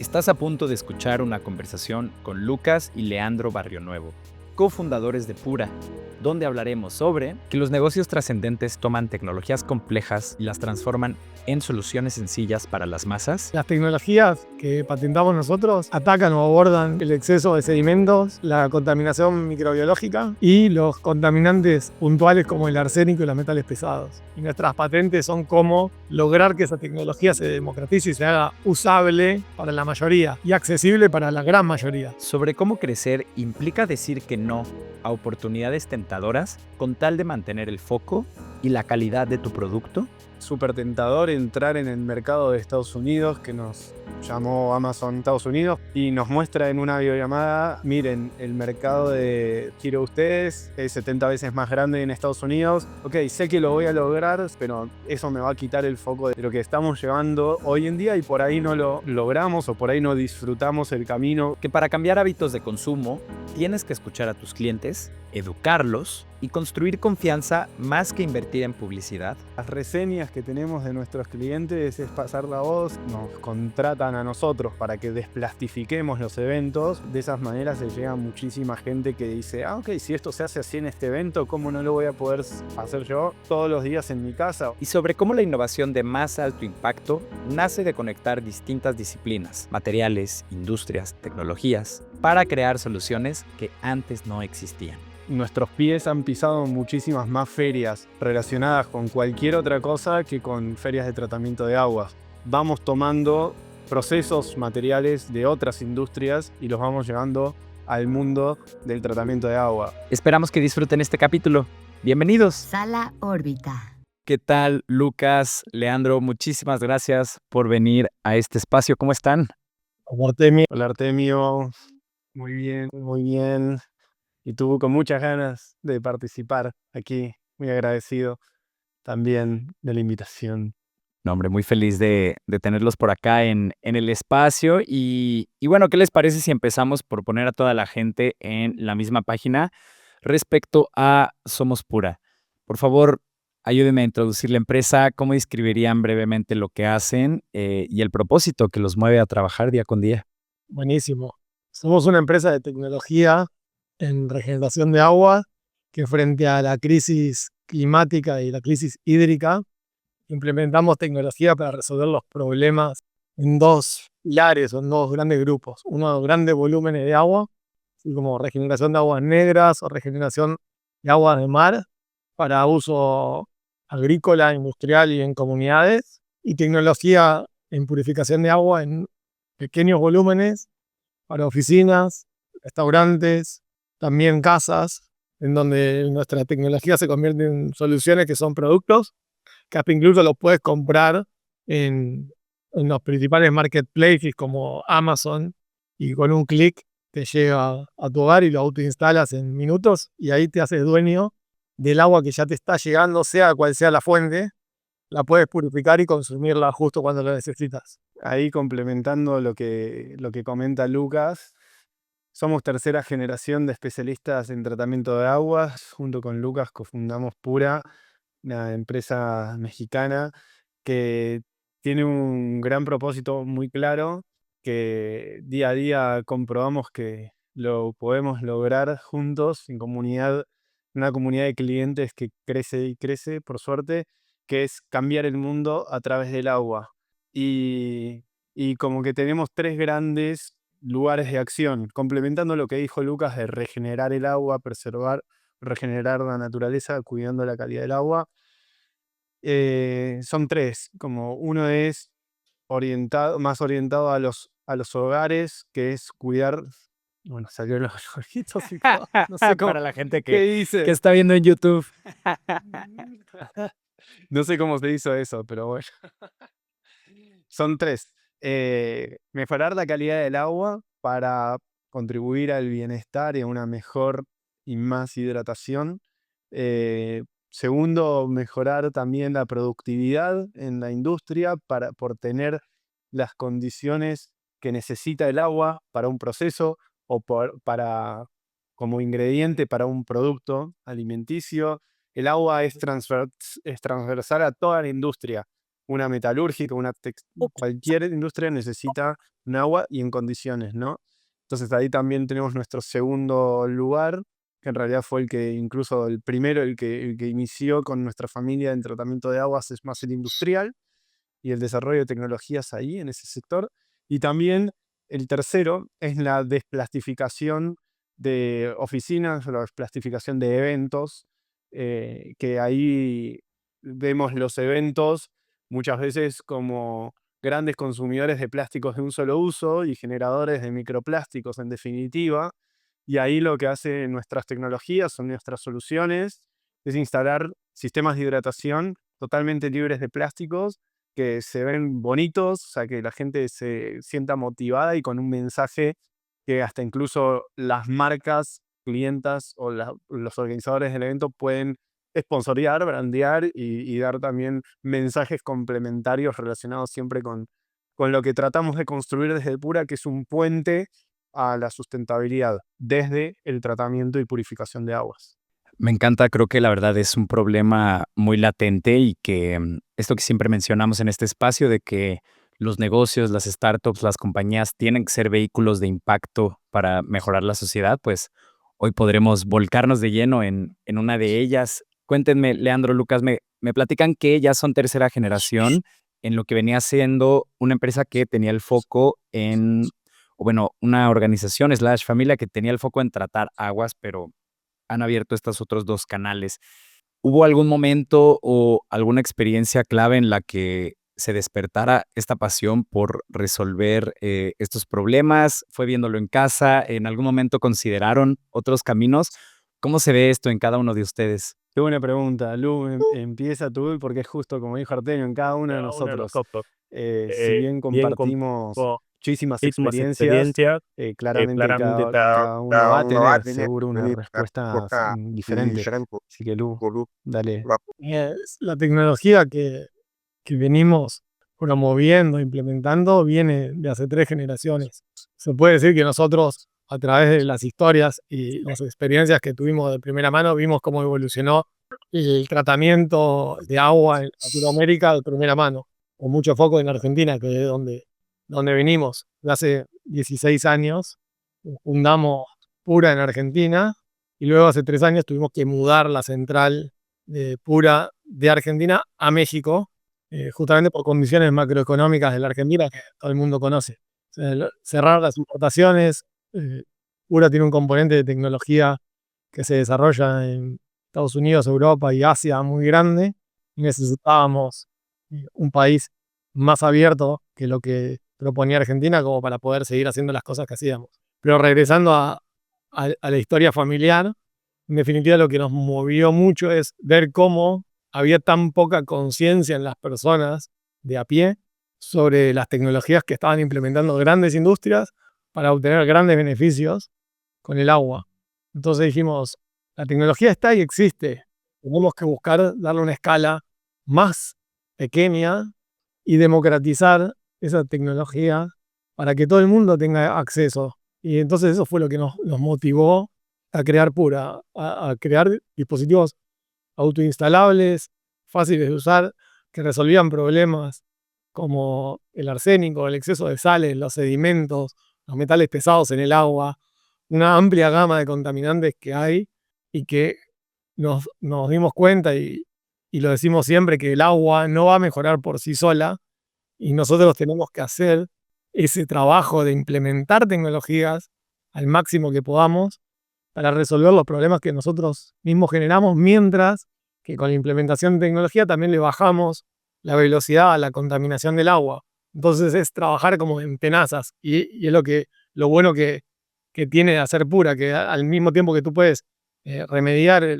Estás a punto de escuchar una conversación con Lucas y Leandro Barrionuevo, cofundadores de Pura, donde hablaremos sobre que los negocios trascendentes toman tecnologías complejas y las transforman en soluciones sencillas para las masas. Las tecnologías que patentamos nosotros atacan o abordan el exceso de sedimentos, la contaminación microbiológica y los contaminantes puntuales como el arsénico y los metales pesados. Y nuestras patentes son cómo lograr que esa tecnología se democratice y se haga usable para la mayoría y accesible para la gran mayoría. Sobre cómo crecer implica decir que no a oportunidades tentadoras con tal de mantener el foco y la calidad de tu producto. Súper tentador entrar en el mercado de Estados Unidos, que nos llamó Amazon Estados Unidos, y nos muestra en una videollamada: miren, el mercado de quiero ustedes es 70 veces más grande en Estados Unidos. Ok, sé que lo voy a lograr, pero eso me va a quitar el foco de lo que estamos llevando hoy en día y por ahí no lo logramos o por ahí no disfrutamos el camino. Que para cambiar hábitos de consumo tienes que escuchar a tus clientes, educarlos y construir confianza más que invertir en publicidad. Las reseñas que tenemos de nuestros clientes es pasar la voz, nos contratan a nosotros para que desplastifiquemos los eventos. De esas maneras se llega muchísima gente que dice: ok, si esto se hace así en este evento, ¿cómo no lo voy a poder hacer yo todos los días en mi casa? Y sobre cómo la innovación de más alto impacto nace de conectar distintas disciplinas, materiales, industrias, tecnologías, para crear soluciones que antes no existían. Nuestros pies han pisado muchísimas más ferias relacionadas con cualquier otra cosa que con ferias de tratamiento de aguas. Vamos tomando procesos materiales de otras industrias y los vamos llevando al mundo del tratamiento de agua. Esperamos que disfruten este capítulo. Bienvenidos. Sala Órbita. ¿Qué tal, Lucas, Leandro? Muchísimas gracias por venir a este espacio. ¿Cómo están? Como Artemio, Hola Artemio, muy bien, muy bien. Y tú con muchas ganas de participar aquí, muy agradecido también de la invitación. No, hombre, muy feliz de tenerlos por acá en el espacio. Y bueno, ¿qué les parece si empezamos por poner a toda la gente en la misma página respecto a Somos Pura? Por favor, ayúdenme a introducir la empresa. ¿Cómo describirían brevemente lo que hacen y el propósito que los mueve a trabajar día con día? buenísimo. Somos una empresa de tecnología en regeneración de agua que, frente a la crisis climática y la crisis hídrica, implementamos tecnología para resolver los problemas en dos pilares o en dos grandes grupos. Uno, grandes volúmenes de agua, así como regeneración de aguas negras o regeneración de aguas de mar para uso agrícola, industrial y en comunidades, y tecnología en purificación de agua en pequeños volúmenes para oficinas, restaurantes, también casas, en donde nuestra tecnología se convierte en soluciones que son productos que hasta incluso los puedes comprar en los principales marketplaces como Amazon, y con un clic te llega a tu hogar y lo autoinstalas en minutos y ahí te haces dueño del agua que ya te está llegando, sea cual sea la fuente. La puedes purificar y consumirla justo cuando la necesitas. Ahí complementando lo que comenta Lucas, somos tercera generación de especialistas en tratamiento de aguas. Junto con Lucas cofundamos Pura, una empresa mexicana que tiene un gran propósito muy claro, que día a día comprobamos que lo podemos lograr juntos en comunidad, una comunidad de clientes que crece y crece, por suerte, que es cambiar el mundo a través del agua. Y, y como que tenemos tres grandes lugares de acción, complementando lo que dijo Lucas de regenerar el agua, preservar, regenerar la naturaleza, cuidando la calidad del agua. Son tres, como uno es más orientado a los hogares, que es cuidar. Bueno, salió los ojitos y todo, no sé cómo, Para la gente ¿qué que dice? está viendo en YouTube. No sé cómo se hizo eso, pero bueno. Son tres. Mejorar la calidad del agua para contribuir al bienestar y a una mejor y más hidratación. Segundo, mejorar también la productividad en la industria por tener las condiciones que necesita el agua para un proceso o como ingrediente para un producto alimenticio. El agua es transversal a toda la industria. una metalúrgica, cualquier industria necesita un agua y en condiciones, ¿no? Entonces ahí también tenemos nuestro segundo lugar, que en realidad fue el que incluso el primero, el que inició con nuestra familia en tratamiento de aguas, es más el industrial y el desarrollo de tecnologías ahí en ese sector. Y también el tercero es la desplastificación de oficinas, la desplastificación de eventos, que ahí vemos los eventos muchas veces como grandes consumidores de plásticos de un solo uso y generadores de microplásticos en definitiva. Y ahí lo que hacen nuestras tecnologías, son nuestras soluciones, es instalar sistemas de hidratación totalmente libres de plásticos que se ven bonitos, o sea, que la gente se sienta motivada y con un mensaje que hasta incluso las marcas, clientas o los organizadores del evento pueden sponsorear, brandear y dar también mensajes complementarios relacionados siempre con lo que tratamos de construir desde Pura, que es un puente a la sustentabilidad desde el tratamiento y purificación de aguas. Me encanta, creo que la verdad es un problema muy latente y que esto que siempre mencionamos en este espacio de que los negocios, las startups, las compañías tienen que ser vehículos de impacto para mejorar la sociedad, pues hoy podremos volcarnos de lleno en una de ellas. Cuéntenme, Leandro, Lucas, me platican que ya son tercera generación en lo que venía siendo una empresa que tenía el foco en, o bueno, una organización slash familia que tenía el foco en tratar aguas, pero han abierto estos otros 2 canales. ¿Hubo algún momento o alguna experiencia clave en la que se despertara esta pasión por resolver, estos problemas? ¿Fue viéndolo en casa? ¿En algún momento consideraron otros caminos? ¿Cómo se ve esto en cada uno de ustedes? Qué buena pregunta, Lu. Empieza tú, porque es justo como dijo Artemio, en cada uno de nosotros. Si bien compartimos muchísimas experiencias, claramente cada uno va a tener seguro una respuesta diferente. Así que Lu, dale. Es la tecnología que venimos promoviendo, implementando, viene de hace 3 generaciones. Se puede decir que nosotros, a través de las historias y las experiencias que tuvimos de primera mano, vimos cómo evolucionó el tratamiento de agua en Sudamérica de primera mano, con mucho foco en Argentina, que es donde venimos. De hace 16 años fundamos Pura en Argentina y luego hace 3 años tuvimos que mudar la central de Pura de Argentina a México, justamente por condiciones macroeconómicas de la Argentina que todo el mundo conoce. O sea, cerrar las importaciones, Pura tiene un componente de tecnología que se desarrolla en Estados Unidos, Europa y Asia muy grande, y necesitábamos un país más abierto que lo que proponía Argentina como para poder seguir haciendo las cosas que hacíamos. Pero regresando a la historia familiar, en definitiva lo que nos movió mucho es ver cómo había tan poca conciencia en las personas de a pie sobre las tecnologías que estaban implementando grandes industrias para obtener grandes beneficios con el agua. Entonces dijimos, la tecnología está y existe. Tenemos que buscar darle una escala más pequeña y democratizar esa tecnología para que todo el mundo tenga acceso. Y entonces eso fue lo que nos motivó a crear Pura, a crear dispositivos autoinstalables, fáciles de usar, que resolvían problemas como el arsénico, el exceso de sales, los sedimentos, los metales pesados en el agua, una amplia gama de contaminantes que hay y que nos dimos cuenta y lo decimos siempre, que el agua no va a mejorar por sí sola y nosotros tenemos que hacer ese trabajo de implementar tecnologías al máximo que podamos para resolver los problemas que nosotros mismos generamos, mientras que con la implementación de tecnología también le bajamos la velocidad a la contaminación del agua. Entonces es trabajar como en tenazas y es lo bueno que tiene de hacer Pura, que al mismo tiempo que tú puedes remediar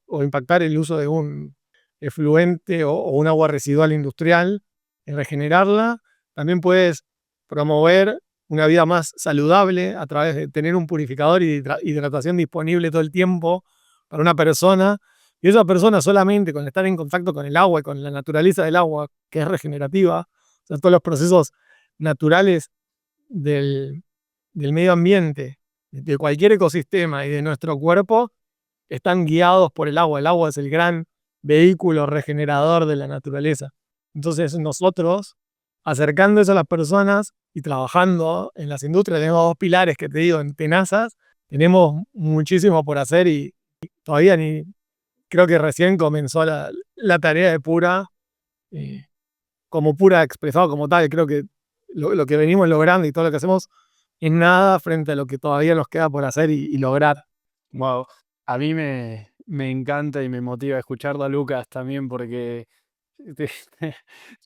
o impactar el uso de un efluente o un agua residual industrial, regenerarla, también puedes promover una vida más saludable a través de tener un purificador y hidratación disponible todo el tiempo para una persona. Y esa persona solamente con estar en contacto con el agua y con la naturaleza del agua, que es regenerativa, o sea, todos los procesos naturales del medio ambiente, de cualquier ecosistema y de nuestro cuerpo, están guiados por el agua. El agua es el gran vehículo regenerador de la naturaleza. Entonces nosotros, acercando eso a las personas y trabajando en las industrias, tenemos dos pilares que te digo, en tenazas, tenemos muchísimo por hacer y todavía creo que recién comenzó la tarea de Pura, como Pura expresado como tal. Creo que lo que venimos logrando y todo lo que hacemos es nada frente a lo que todavía nos queda por hacer y lograr. Wow, a mí me encanta y me motiva escucharlo a Lucas también porque te-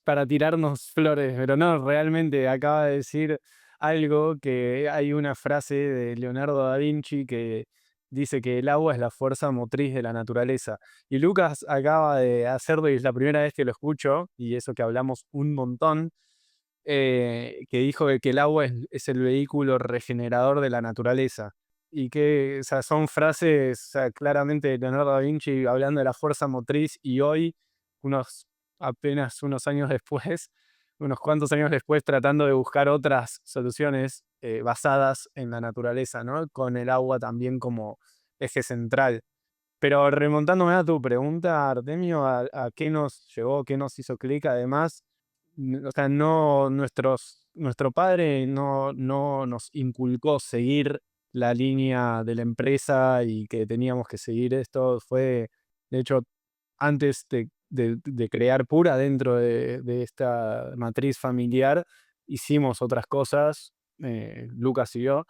para tirarnos flores, pero no, realmente acaba de decir algo que hay una frase de Leonardo da Vinci que dice que el agua es la fuerza motriz de la naturaleza. Y Lucas acaba de hacerlo y es la primera vez que lo escucho, y eso que hablamos un montón, que dijo que el agua es el vehículo regenerador de la naturaleza. Y que, o sea, son frases, o sea, claramente de Leonardo da Vinci hablando de la fuerza motriz y hoy, apenas unos años después, unos cuantos años después, tratando de buscar otras soluciones basadas en la naturaleza, ¿no? Con el agua también como eje central. Pero remontándome a tu pregunta, Artemio, a qué nos llevó, qué nos hizo clic, además, o sea, nuestro padre no nos inculcó seguir la línea de la empresa y que teníamos que seguir esto. Fue, de hecho, antes de crear Pura dentro de esta matriz familiar, hicimos otras cosas, Lucas y yo.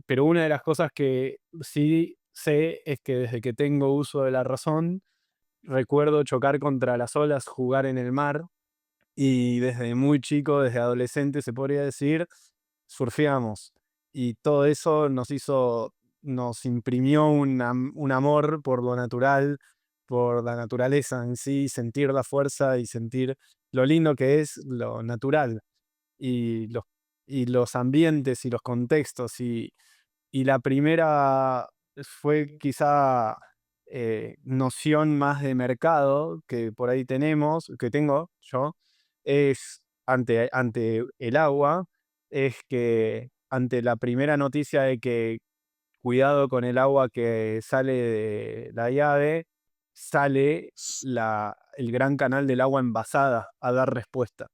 Pero una de las cosas que sí sé es que desde que tengo uso de la razón, recuerdo chocar contra las olas, jugar en el mar, y desde muy chico, desde adolescente se podría decir, surfeamos. Y todo eso nos imprimió un amor por lo natural, por la naturaleza en sí, sentir la fuerza y sentir lo lindo que es lo natural y los ambientes y los contextos. Y la primera fue quizá noción más de mercado que por ahí que tengo yo, es ante el agua, es que ante la primera noticia de que cuidado con el agua que sale de la llave, sale el gran canal del agua envasada a dar respuesta.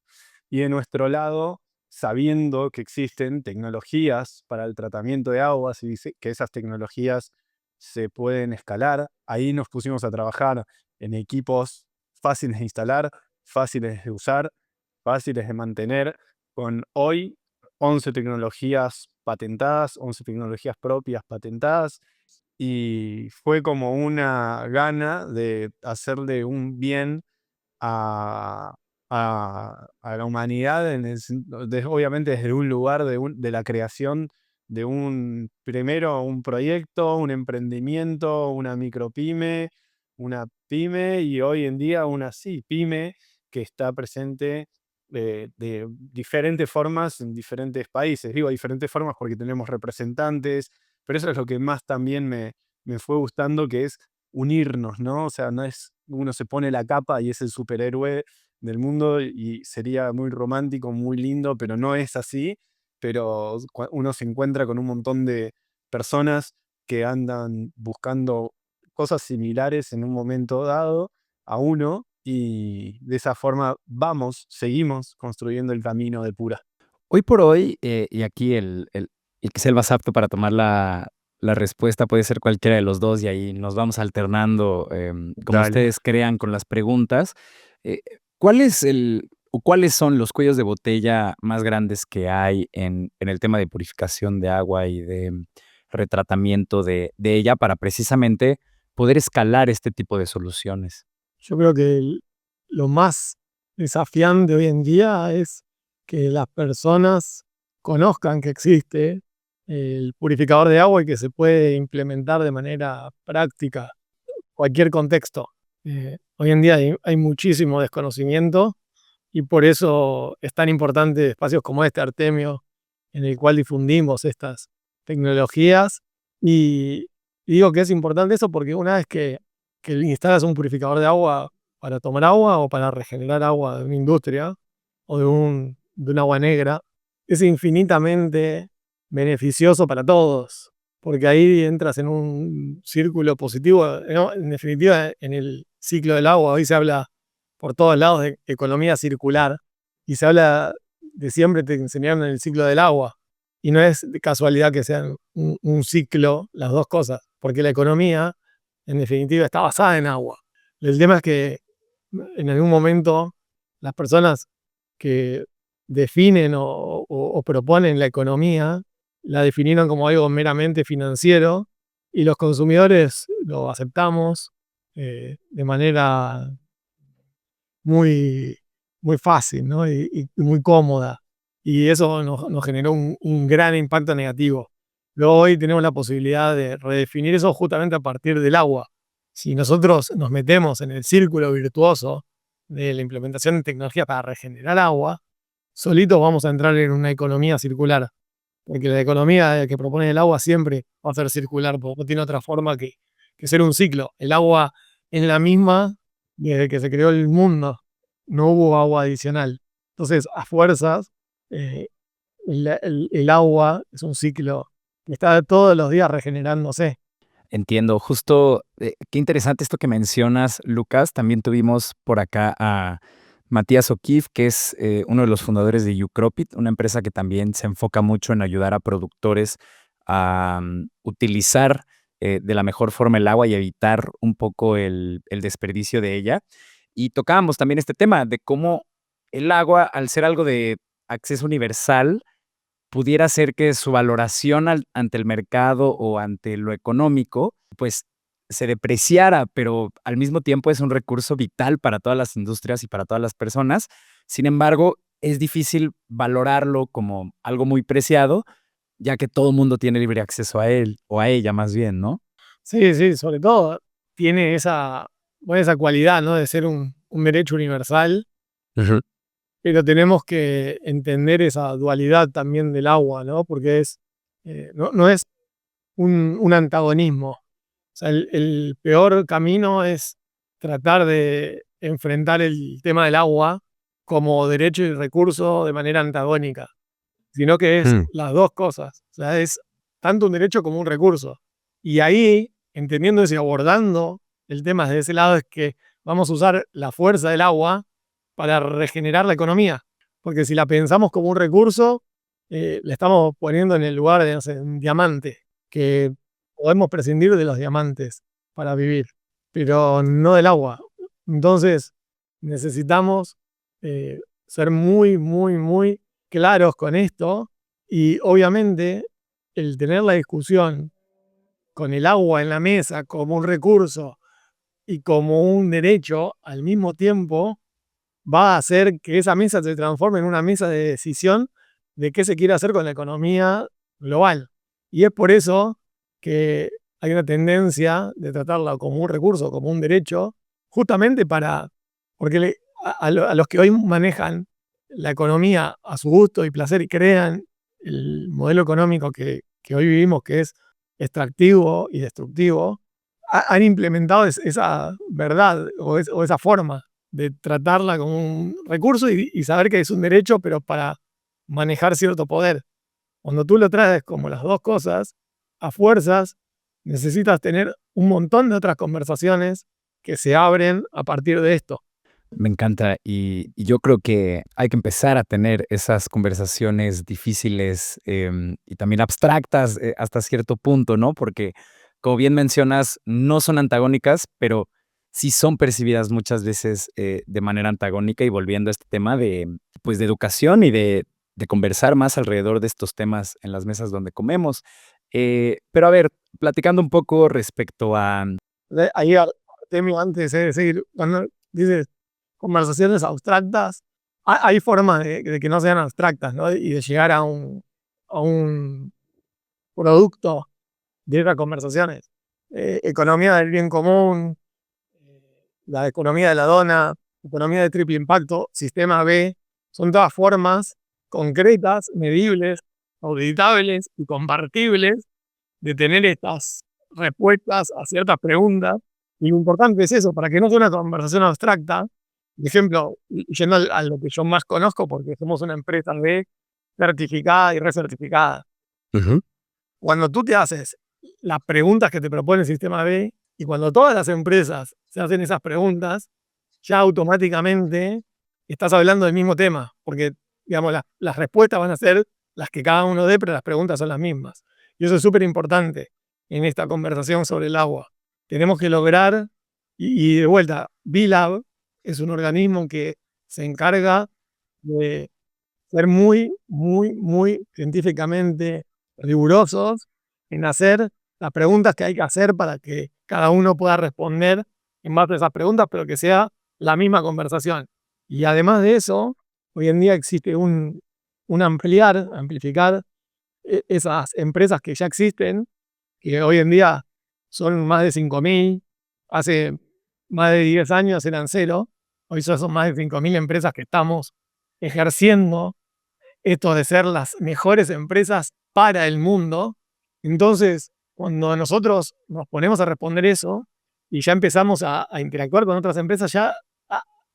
Y de nuestro lado, sabiendo que existen tecnologías para el tratamiento de aguas y que esas tecnologías se pueden escalar, ahí nos pusimos a trabajar en equipos fáciles de instalar, fáciles de usar, fáciles de mantener, con hoy 11 tecnologías patentadas, 11 tecnologías propias patentadas, y fue como una gana de hacerle un bien a, a la humanidad, obviamente desde un lugar de la creación de primero un proyecto, un emprendimiento, una micropyme, una pyme y hoy en día una sí, pyme que está presente de diferentes formas en diferentes países. Digo diferentes formas porque tenemos representantes, pero eso es lo que más también me fue gustando, que es unirnos, ¿no? O sea, no es uno se pone la capa y es el superhéroe del mundo y sería muy romántico, muy lindo, pero no es así. Pero uno se encuentra con un montón de personas que andan buscando cosas similares en un momento dado a uno y de esa forma seguimos construyendo el camino de Pura. Hoy por hoy, y aquí el que sea el más apto para tomar la respuesta puede ser cualquiera de los 2 y ahí nos vamos alternando, como Dale. ustedes crean con las preguntas. ¿Cuál es el o cuáles son los cuellos de botella más grandes que hay en el tema de purificación de agua y de retratamiento de ella para precisamente poder escalar este tipo de soluciones? Yo creo que lo más desafiante hoy en día es que las personas conozcan que existe el purificador de agua y que se puede implementar de manera práctica cualquier contexto. Hoy en día hay muchísimo desconocimiento y por eso es tan importante espacios como este, Artemio, en el cual difundimos estas tecnologías. Y digo que es importante eso porque una vez que instalas un purificador de agua para tomar agua o para regenerar agua de una industria o de un agua negra, es infinitamente beneficioso para todos, porque ahí entras en un círculo positivo, ¿no? En definitiva, en el ciclo del agua. Hoy se habla, por todos lados de economía circular y se habla de siempre te enseñaron en el ciclo del agua. Y no es de casualidad que sean un ciclo las dos cosas, porque la economía, en definitiva, está basada en agua. El tema es que en algún momento las personas que definen o proponen la economía la definieron como algo meramente financiero y los consumidores lo aceptamos de manera muy, muy fácil, ¿no? y muy cómoda. Y eso nos generó un gran impacto negativo. Luego hoy tenemos la posibilidad de redefinir eso justamente a partir del agua. Si nosotros nos metemos en el círculo virtuoso de la implementación de tecnología para regenerar agua, solitos vamos a entrar en una economía circular. Porque la economía que propone el agua siempre va a ser circular, porque no tiene otra forma que ser un ciclo. El agua es la misma desde que se creó el mundo. No hubo agua adicional. Entonces, a fuerzas, eh, el agua es un ciclo que está todos los días regenerándose. Entiendo, justo, qué interesante esto que mencionas, Lucas. También tuvimos por acá a Matías O'Keefe, que es uno de los fundadores de Ucropit, una empresa que también se enfoca mucho en ayudar a productores a utilizar de la mejor forma el agua y evitar un poco el desperdicio de ella. Y tocábamos también este tema de cómo el agua, al ser algo de acceso universal, pudiera ser que su valoración ante el mercado o ante lo económico, pues se depreciara, pero al mismo tiempo es un recurso vital para todas las industrias y para todas las personas. Sin embargo, es difícil valorarlo como algo muy preciado, ya que todo el mundo tiene libre acceso a él o a ella más bien, ¿no? Sí, sí, sobre todo tiene esa cualidad, ¿no? De ser un derecho universal. Pero tenemos que entender esa dualidad también del agua, ¿no? Porque no es un antagonismo. O sea, el peor camino es tratar de enfrentar el tema del agua como derecho y recurso de manera antagónica, sino que es las dos cosas. O sea, es tanto un derecho como un recurso. Y ahí, entendiendo eso y abordando el tema desde ese lado, es que vamos a usar la fuerza del agua para regenerar la economía. Porque si la pensamos como un recurso, le estamos poniendo en el lugar de, no sé, un diamante, que podemos prescindir de los diamantes para vivir, pero no del agua. Entonces, necesitamos ser muy, muy, muy claros con esto y obviamente el tener la discusión con el agua en la mesa como un recurso y como un derecho al mismo tiempo va a hacer que esa mesa se transforme en una mesa de decisión de qué se quiere hacer con la economía global. Y es por eso que hay una tendencia de tratarla como un recurso, como un derecho, justamente porque a los que hoy manejan la economía a su gusto y placer y crean el modelo económico que hoy vivimos, que es extractivo y destructivo, han implementado esa verdad o esa forma de tratarla como un recurso y saber que es un derecho, pero para manejar cierto poder. Cuando tú lo traes como las dos cosas, a fuerzas necesitas tener un montón de otras conversaciones que se abren a partir de esto. Me encanta y yo creo que hay que empezar a tener esas conversaciones difíciles y también abstractas hasta cierto punto, ¿no? Porque, como bien mencionas, no son antagónicas, pero sí son percibidas muchas veces de manera antagónica y volviendo a este tema pues, de educación y de conversar más alrededor de estos temas en las mesas donde comemos. Pero a ver, platicando un poco respecto a... Ahí, Artemio, antes de seguir, cuando dices conversaciones abstractas, hay formas de que no sean abstractas, ¿no? Y de llegar a un producto de esas conversaciones. Economía del bien común, la economía de la dona, economía de triple impacto, sistema B, son todas formas concretas, medibles, auditables y compartibles de tener estas respuestas a ciertas preguntas. Y lo importante es eso, para que no sea una conversación abstracta. Por ejemplo, yendo a lo que yo más conozco, porque somos una empresa B certificada y recertificada. Cuando tú te haces las preguntas que te propone el sistema B y cuando todas las empresas se hacen esas preguntas, ya automáticamente estás hablando del mismo tema, porque digamos, las respuestas van a ser las que cada uno dé, pero las preguntas son las mismas. Y eso es súper importante en esta conversación sobre el agua. Tenemos que lograr, y de vuelta, B-Lab es un organismo que se encarga de ser muy, muy, muy científicamente rigurosos en hacer las preguntas que hay que hacer para que cada uno pueda responder en base a esas preguntas, pero que sea la misma conversación. Y además de eso, hoy en día existe un amplificar esas empresas que ya existen, que hoy en día son más de 5.000, hace más de 10 años eran cero, hoy ya son más de 5.000 empresas que estamos ejerciendo esto de ser las mejores empresas para el mundo. Entonces, cuando nosotros nos ponemos a responder eso y ya empezamos a interactuar con otras empresas, ya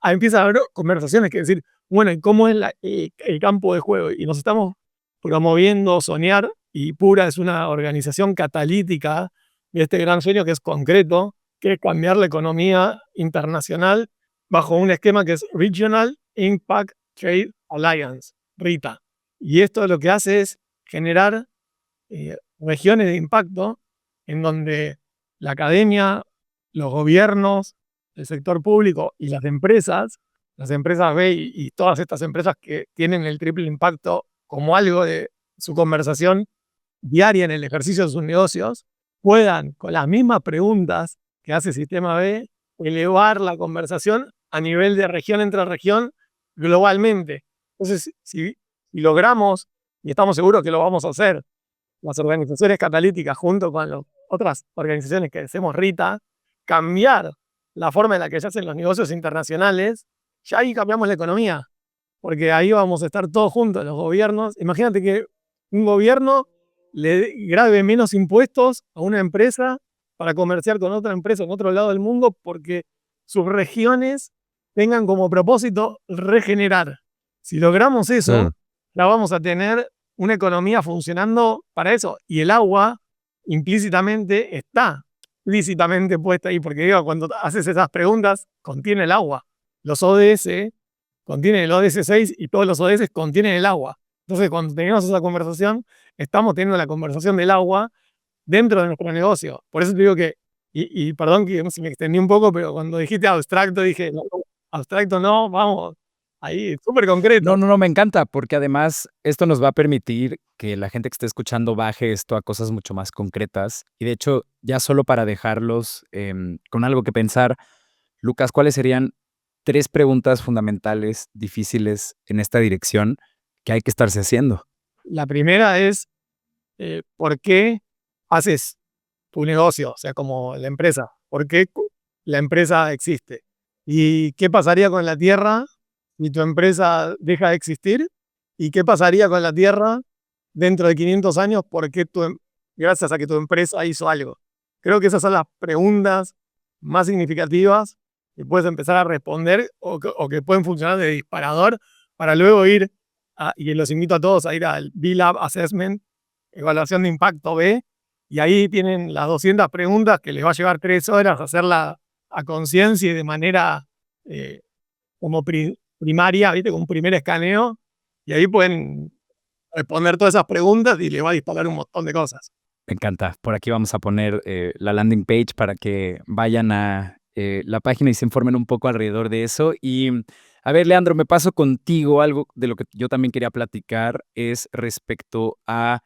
empieza a haber conversaciones que decir, bueno, ¿y cómo es el campo de juego? Y nos estamos promoviendo Soñar, y Pura es una organización catalítica de este gran sueño que es concreto, que es cambiar la economía internacional bajo un esquema que es Regional Impact Trade Alliance, RITA. Y esto lo que hace es generar regiones de impacto en donde la academia, los gobiernos, el sector público y las empresas B y todas estas empresas que tienen el triple impacto como algo de su conversación diaria en el ejercicio de sus negocios, puedan, con las mismas preguntas que hace Sistema B, elevar la conversación a nivel de región entre región globalmente. Entonces, si logramos, y estamos seguros que lo vamos a hacer, las organizaciones catalíticas junto con las otras organizaciones que hacemos RITA, cambiar la forma en la que se hacen los negocios internacionales, ya ahí cambiamos la economía, porque ahí vamos a estar todos juntos, los gobiernos. Imagínate que un gobierno le grabe menos impuestos a una empresa para comerciar con otra empresa en otro lado del mundo, porque sus regiones tengan como propósito regenerar. Si logramos eso, ya vamos a tener una economía funcionando para eso. Y el agua implícitamente está explícitamente puesta ahí, porque digo, cuando haces esas preguntas, contiene el agua. Los ODS contienen el ODS 6 y todos los ODS contienen el agua. Entonces, cuando tenemos esa conversación, estamos teniendo la conversación del agua dentro de nuestro negocio. Por eso te digo que, y perdón que me extendí un poco, pero cuando dijiste abstracto, dije, no, abstracto no, vamos, ahí, súper concreto. No, me encanta, porque además esto nos va a permitir que la gente que esté escuchando baje esto a cosas mucho más concretas. Y de hecho, ya solo para dejarlos con algo que pensar, Lucas, ¿cuáles serían 3 preguntas fundamentales, difíciles en esta dirección que hay que estarse haciendo? La primera es, ¿por qué haces tu negocio? O sea, como la empresa. ¿Por qué la empresa existe? ¿Y qué pasaría con la Tierra si tu empresa deja de existir? ¿Y qué pasaría con la Tierra dentro de 500 años porque gracias a que tu empresa hizo algo? Creo que esas son las preguntas más significativas que puedes empezar a responder o que pueden funcionar de disparador para luego ir, y los invito a todos a ir al B-Lab Assessment, Evaluación de Impacto B, y ahí tienen las 200 preguntas que les va a llevar 3 horas hacerla a conciencia y de manera como primaria, ¿viste? Con un primer escaneo, y ahí pueden responder todas esas preguntas y les va a disparar un montón de cosas. Me encanta. Por aquí vamos a poner la landing page para que vayan a la página y se informen un poco alrededor de eso. Y a ver, Leandro, me paso contigo. Algo de lo que yo también quería platicar es respecto a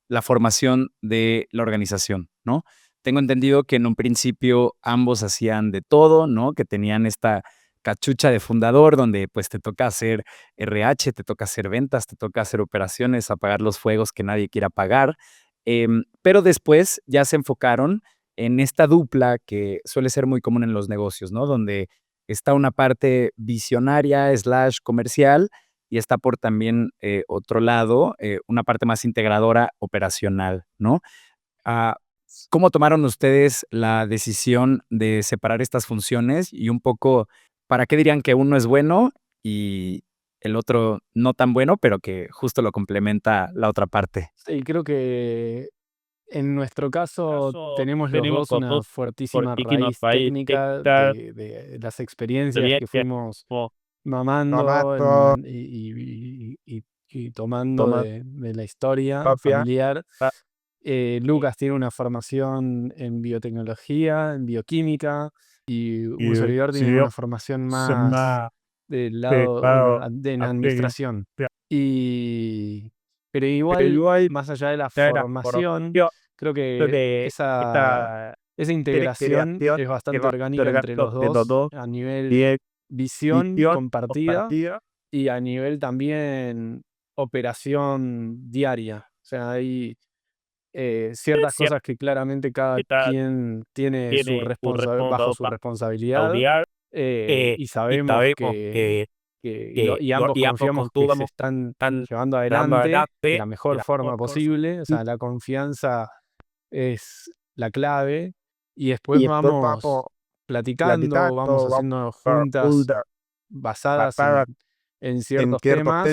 la formación de la organización, ¿no? Tengo entendido que en un principio ambos hacían de todo, ¿no? Que tenían esta cachucha de fundador donde pues te toca hacer RH, te toca hacer ventas, te toca hacer operaciones, apagar los fuegos que nadie quiera apagar. Pero después ya se enfocaron en esta dupla que suele ser muy común en los negocios, ¿no? Donde está una parte visionaria slash comercial y está por también otro lado, una parte más integradora operacional, ¿no? Ah, ¿Cómo tomaron ustedes la decisión de separar estas funciones y un poco para qué dirían que uno es bueno y el otro no tan bueno, pero que justo lo complementa la otra parte? Sí, creo que En nuestro caso tenemos los dos una fuertísima raíz técnica de las experiencias que fuimos mamando y tomando de la historia familiar. Lucas tiene una formación en biotecnología, en bioquímica, y un servidor tiene una formación más del lado de la administración. Pero igual, más allá de la formación, creo que esa integración es bastante orgánica entre los dos a nivel visión compartida y a nivel también operación diaria. O sea, hay ciertas cosas que claramente cada quien tiene bajo su responsabilidad, y sabemos y ambos confiamos que se están llevando adelante de la mejor forma posible. O sea, la confianza es la clave, y después vamos platicando, vamos haciendo juntas basadas en ciertos temas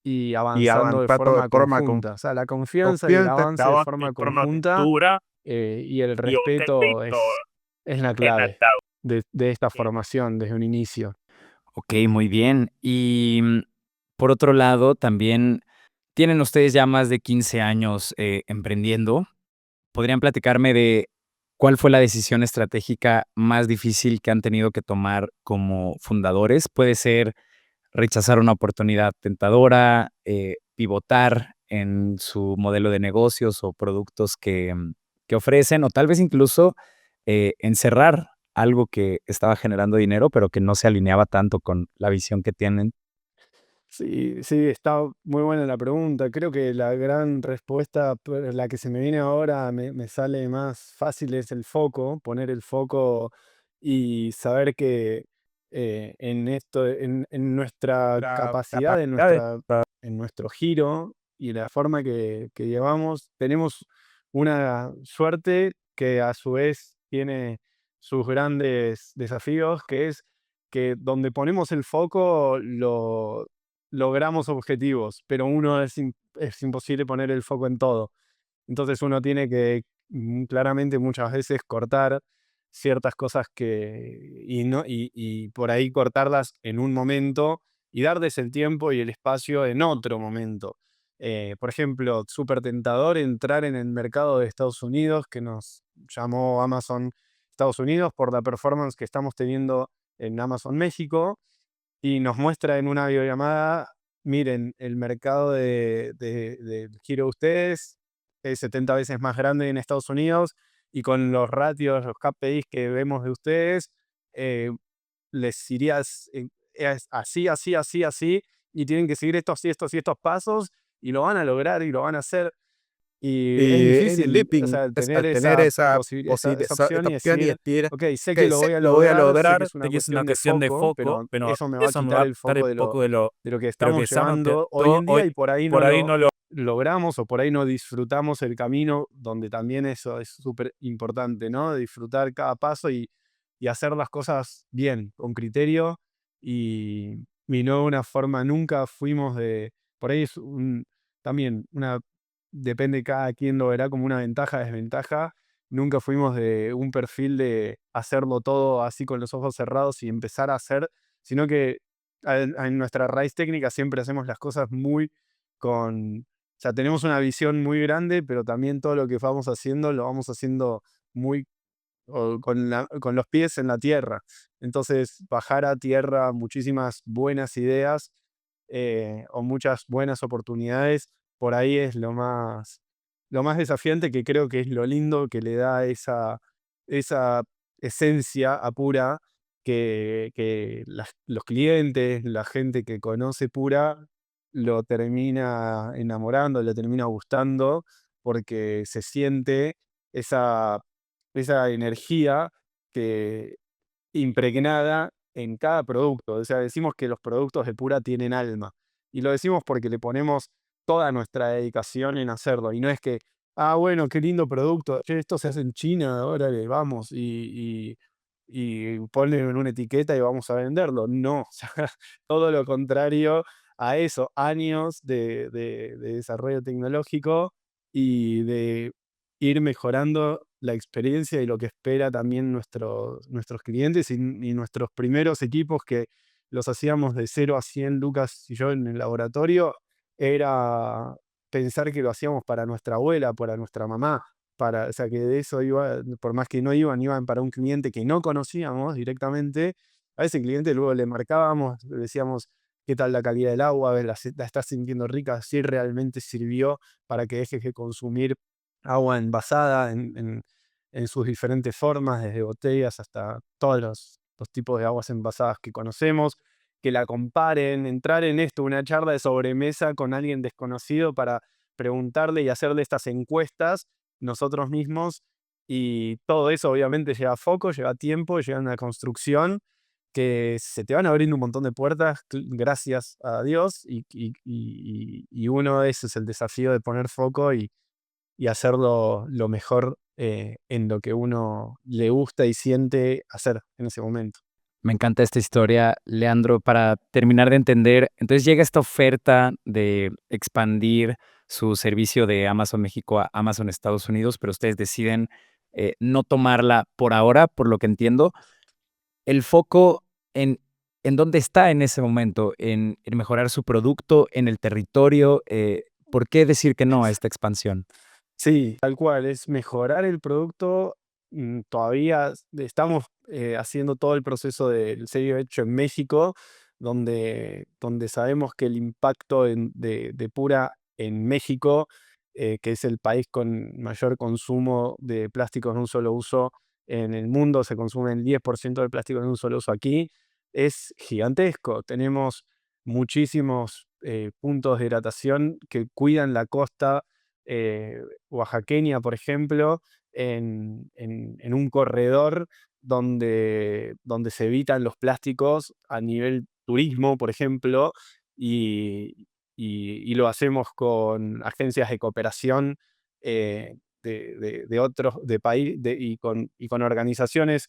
y avanzando de forma conjunta. O sea, la confianza y el avance de forma conjunta, y el respeto es la clave de esta formación desde un inicio. Ok, muy bien. Y por otro lado, también tienen ustedes ya más de 15 años emprendiendo. ¿Podrían platicarme de cuál fue la decisión estratégica más difícil que han tenido que tomar como fundadores? Puede ser rechazar una oportunidad tentadora, pivotar en su modelo de negocios o productos que ofrecen, o tal vez incluso encerrar algo que estaba generando dinero, pero que no se alineaba tanto con la visión que tienen. Sí, sí, está muy buena la pregunta. Creo que la gran respuesta, la que se me viene ahora, me sale más fácil, es el foco, poner el foco y saber que en esto, en nuestra capacidad, en nuestro giro y la forma que llevamos, tenemos una suerte que a su vez tiene sus grandes desafíos, que es que donde ponemos el foco logramos objetivos, pero es imposible poner el foco en todo. Entonces uno tiene que claramente muchas veces cortar ciertas cosas y por ahí cortarlas en un momento y darles el tiempo y el espacio en otro momento. Por ejemplo, súper tentador entrar en el mercado de Estados Unidos, que nos llamó Amazon Estados Unidos por la performance que estamos teniendo en Amazon México, y nos muestra en una videollamada: miren, el mercado del giro de ustedes es 70 veces más grande en Estados Unidos, y con los ratios, los KPIs que vemos de ustedes, eh, les irías es así, así, así, así, y tienen que seguir estos y estos y estos pasos, y lo van a lograr y lo van a hacer. Y es difícil, o sea, tener esa posibilidad, esa opción y decir, ok, sé que lo voy a lograr, sé que es una cuestión de foco, pero eso me va a quitar el foco de lo que estamos llevando hoy en día, y por ahí no lo logramos, o por ahí no disfrutamos el camino, donde también eso es súper importante, ¿no? Disfrutar cada paso y hacer las cosas bien, con criterio, y, y no de una forma. Nunca fuimos por ahí es también depende, cada quien lo verá como una ventaja, desventaja. Nunca fuimos de un perfil de hacerlo todo así con los ojos cerrados y empezar a hacer, sino que en nuestra raíz técnica siempre hacemos las cosas o sea, tenemos una visión muy grande, pero también todo lo que vamos haciendo lo vamos haciendo muy con los pies en la tierra. Entonces, bajar a tierra muchísimas buenas ideas, o muchas buenas oportunidades, por ahí es lo más desafiante, que creo que es lo lindo que le da esa esencia a Pura, que los clientes, la gente que conoce Pura, lo termina enamorando, lo termina gustando, porque se siente esa energía que impregnada en cada producto. O sea, decimos que los productos de Pura tienen alma. Y lo decimos porque le ponemos toda nuestra dedicación en hacerlo. Y no es que, bueno, qué lindo producto, che, esto se hace en China, órale, vamos, y ponle en una etiqueta y vamos a venderlo. No, o sea, todo lo contrario a eso, años de desarrollo tecnológico y de ir mejorando la experiencia y lo que espera también nuestros clientes y nuestros primeros equipos que los hacíamos de 0 a 100, Lucas y yo en el laboratorio, era pensar que lo hacíamos para nuestra abuela, para nuestra mamá, o sea, que de eso iba, por más que no iban para un cliente que no conocíamos directamente. A ese cliente luego le marcábamos, le decíamos qué tal la calidad del agua, la estás sintiendo rica, si realmente sirvió para que dejes de consumir agua envasada en sus diferentes formas, desde botellas hasta todos los tipos de aguas envasadas que conocemos, que la comparen, entrar en esto, una charla de sobremesa con alguien desconocido para preguntarle y hacerle estas encuestas nosotros mismos. Y todo eso obviamente lleva foco, lleva tiempo, lleva una construcción que se te van abriendo un montón de puertas, gracias a Dios, y uno ese es el desafío de poner foco y hacerlo lo mejor en lo que uno le gusta y siente hacer en ese momento. Me encanta esta historia, Leandro. Para terminar de entender, entonces llega esta oferta de expandir su servicio de Amazon México a Amazon Estados Unidos, pero ustedes deciden no tomarla por ahora, por lo que entiendo. El foco en dónde está en ese momento, en mejorar su producto, en el territorio. ¿Por qué decir que no a esta expansión? Sí, tal cual, es mejorar el producto. Todavía estamos haciendo todo el proceso del sello hecho en México, donde sabemos que el impacto de Pura en México, que es el país con mayor consumo de plásticos de un solo uso en el mundo, se consume el 10% del plástico de un solo uso aquí, es gigantesco. Tenemos muchísimos puntos de hidratación que cuidan la costa oaxaqueña, por ejemplo, en un corredor donde se evitan los plásticos a nivel turismo, por ejemplo, y lo hacemos con agencias de cooperación de otros de país y con organizaciones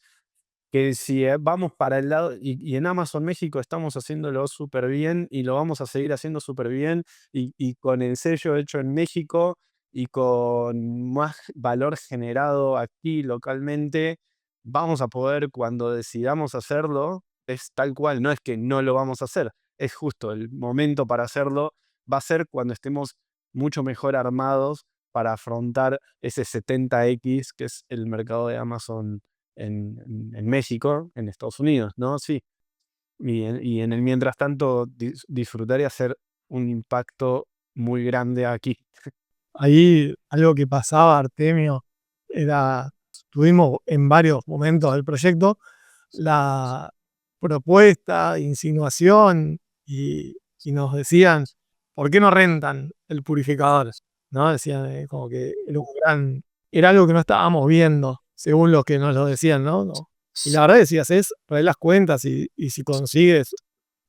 que si vamos para el lado, y en Amazon México estamos haciéndolo súper bien y lo vamos a seguir haciendo súper bien, y con el sello hecho en México y con más valor generado aquí localmente, vamos a poder, cuando decidamos hacerlo, es tal cual, no es que no lo vamos a hacer, es justo el momento para hacerlo, va a ser cuando estemos mucho mejor armados para afrontar ese 70x que es el mercado de Amazon en México, en Estados Unidos, ¿no? Sí. Y en el mientras tanto, disfrutar y hacer un impacto muy grande aquí. Ahí algo que pasaba, Artemio, era, tuvimos en varios momentos del proyecto la propuesta, insinuación y nos decían, ¿por qué no rentan el purificador? ¿No? Decían como que era algo que no estábamos viendo, según lo que nos lo decían, ¿no? No. Y la verdad es que si haces, traes las cuentas y si consigues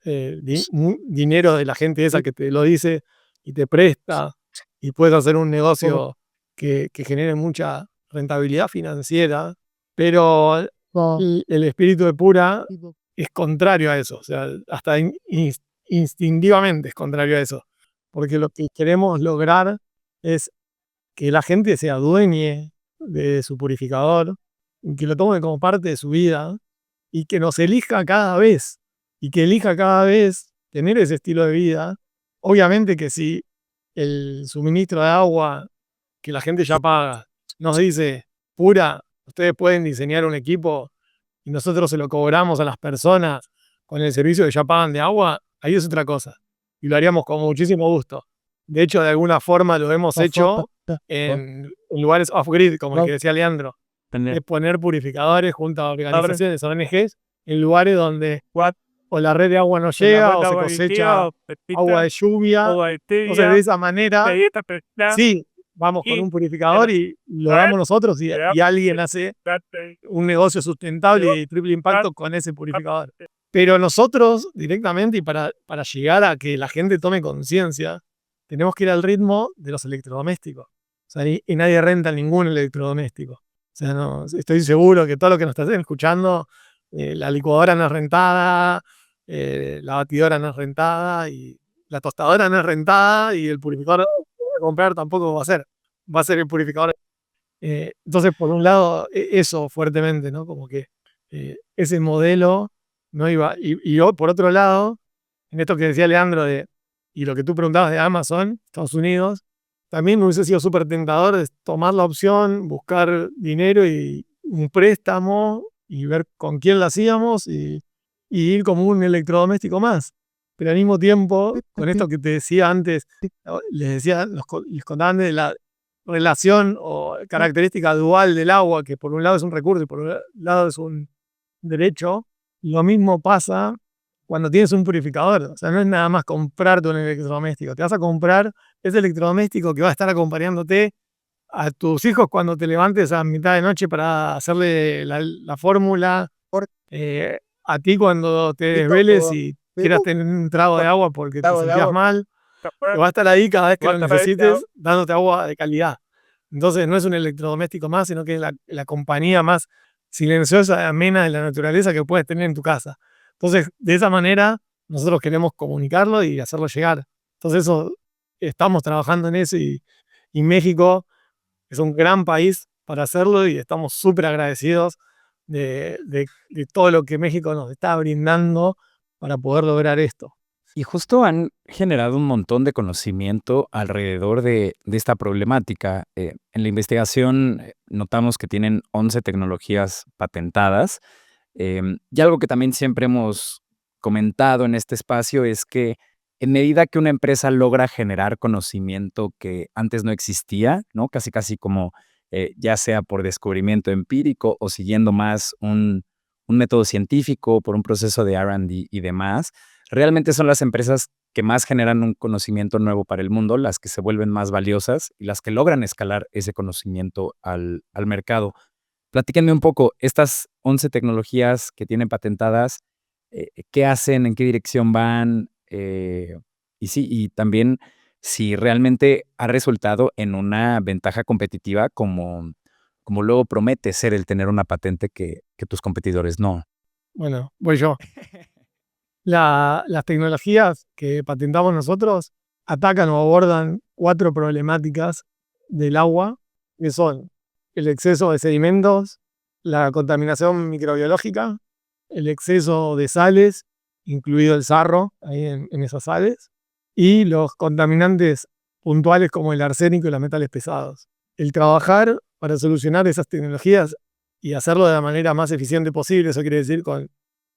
dinero de la gente esa que te lo dice y te presta y puedes hacer un negocio que genere mucha rentabilidad financiera, pero el espíritu de Pura es contrario a eso, o sea, hasta instintivamente es contrario a eso, porque lo que queremos lograr es que la gente se adueñe de su purificador, que lo tome como parte de su vida y que nos elija cada vez, y que elija cada vez tener ese estilo de vida. Obviamente que si el suministro de agua que la gente ya paga nos dice, Pura, ustedes pueden diseñar un equipo y nosotros se lo cobramos a las personas con el servicio que ya pagan de agua, ahí es otra cosa. Y lo haríamos con muchísimo gusto. De hecho, de alguna forma lo hemos hecho en lugares off-grid, como el que decía Leandro, de poner purificadores junto a organizaciones, ONGs, en lugares donde o la red de agua no llega o se cosecha agua de lluvia. Entonces, de esa manera, sí, vamos con un purificador y lo damos nosotros y alguien hace un negocio sustentable y triple impacto con ese purificador. Pero nosotros directamente y para llegar a que la gente tome conciencia, tenemos que ir al ritmo de los electrodomésticos. O sea, y nadie renta ningún electrodoméstico. O sea, no, estoy seguro que todo lo que nos están escuchando, la licuadora no es rentada, la batidora no es rentada, y la tostadora no es rentada, y el purificador que comprar tampoco va a ser. Va a ser el purificador Entonces, por un lado, eso fuertemente, ¿no? Como que ese modelo no iba. Y yo, por otro lado, en esto que decía Leandro y lo que tú preguntabas de Amazon, Estados Unidos, también me hubiese sido súper tentador de tomar la opción, buscar dinero y un préstamo y ver con quién lo hacíamos y ir como un electrodoméstico más. Pero al mismo tiempo, con esto que te decía antes, les contaba antes de la relación o característica dual del agua, que por un lado es un recurso y por otro lado es un derecho, lo mismo pasa cuando tienes un purificador. O sea, no es nada más comprarte un electrodoméstico, te vas a comprar ese electrodoméstico que va a estar acompañándote a tus hijos cuando te levantes a mitad de noche para hacerle la fórmula, a ti cuando te desveles y quieras tener un trago de agua porque te sentías mal, que va a estar ahí cada vez que lo necesites, dándote agua de calidad. Entonces no es un electrodoméstico más, sino que es la compañía más silenciosa y amena de la naturaleza que puedes tener en tu casa. Entonces, de esa manera, nosotros queremos comunicarlo y hacerlo llegar. Entonces, estamos trabajando en eso y México es un gran país para hacerlo y estamos súper agradecidos de todo lo que México nos está brindando para poder lograr esto. Y justo han generado un montón de conocimiento alrededor de esta problemática. En la investigación notamos que tienen 11 tecnologías patentadas. Y algo que también siempre hemos comentado en este espacio es que en medida que una empresa logra generar conocimiento que antes no existía, ¿no? Casi, casi como ya sea por descubrimiento empírico o siguiendo más un método científico, por un proceso de R&D y demás, realmente son las empresas que más generan un conocimiento nuevo para el mundo, las que se vuelven más valiosas y las que logran escalar ese conocimiento al mercado. Platíquenme un poco, estas 11 tecnologías que tienen patentadas, ¿qué hacen? ¿En qué dirección van? Y sí, y también si realmente ha resultado en una ventaja competitiva como luego promete ser el tener una patente que tus competidores no. Bueno, voy yo. Las tecnologías que patentamos nosotros atacan o abordan 4 problemáticas del agua, que son el exceso de sedimentos, la contaminación microbiológica, el exceso de sales, incluido el sarro ahí en esas sales, y los contaminantes puntuales como el arsénico y los metales pesados. El trabajar para solucionar esas tecnologías y hacerlo de la manera más eficiente posible, eso quiere decir con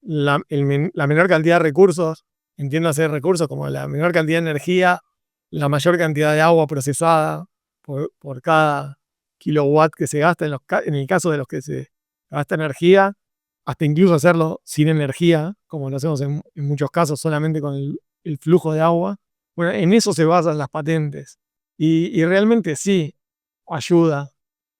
la menor cantidad de recursos, entiéndase recursos como la menor cantidad de energía, la mayor cantidad de agua procesada por cada kilowatt que se gasta en el caso de los que se gasta energía, hasta incluso hacerlo sin energía, como lo hacemos en muchos casos solamente con el flujo de agua. Bueno, en eso se basan las patentes. Y realmente sí, ayuda,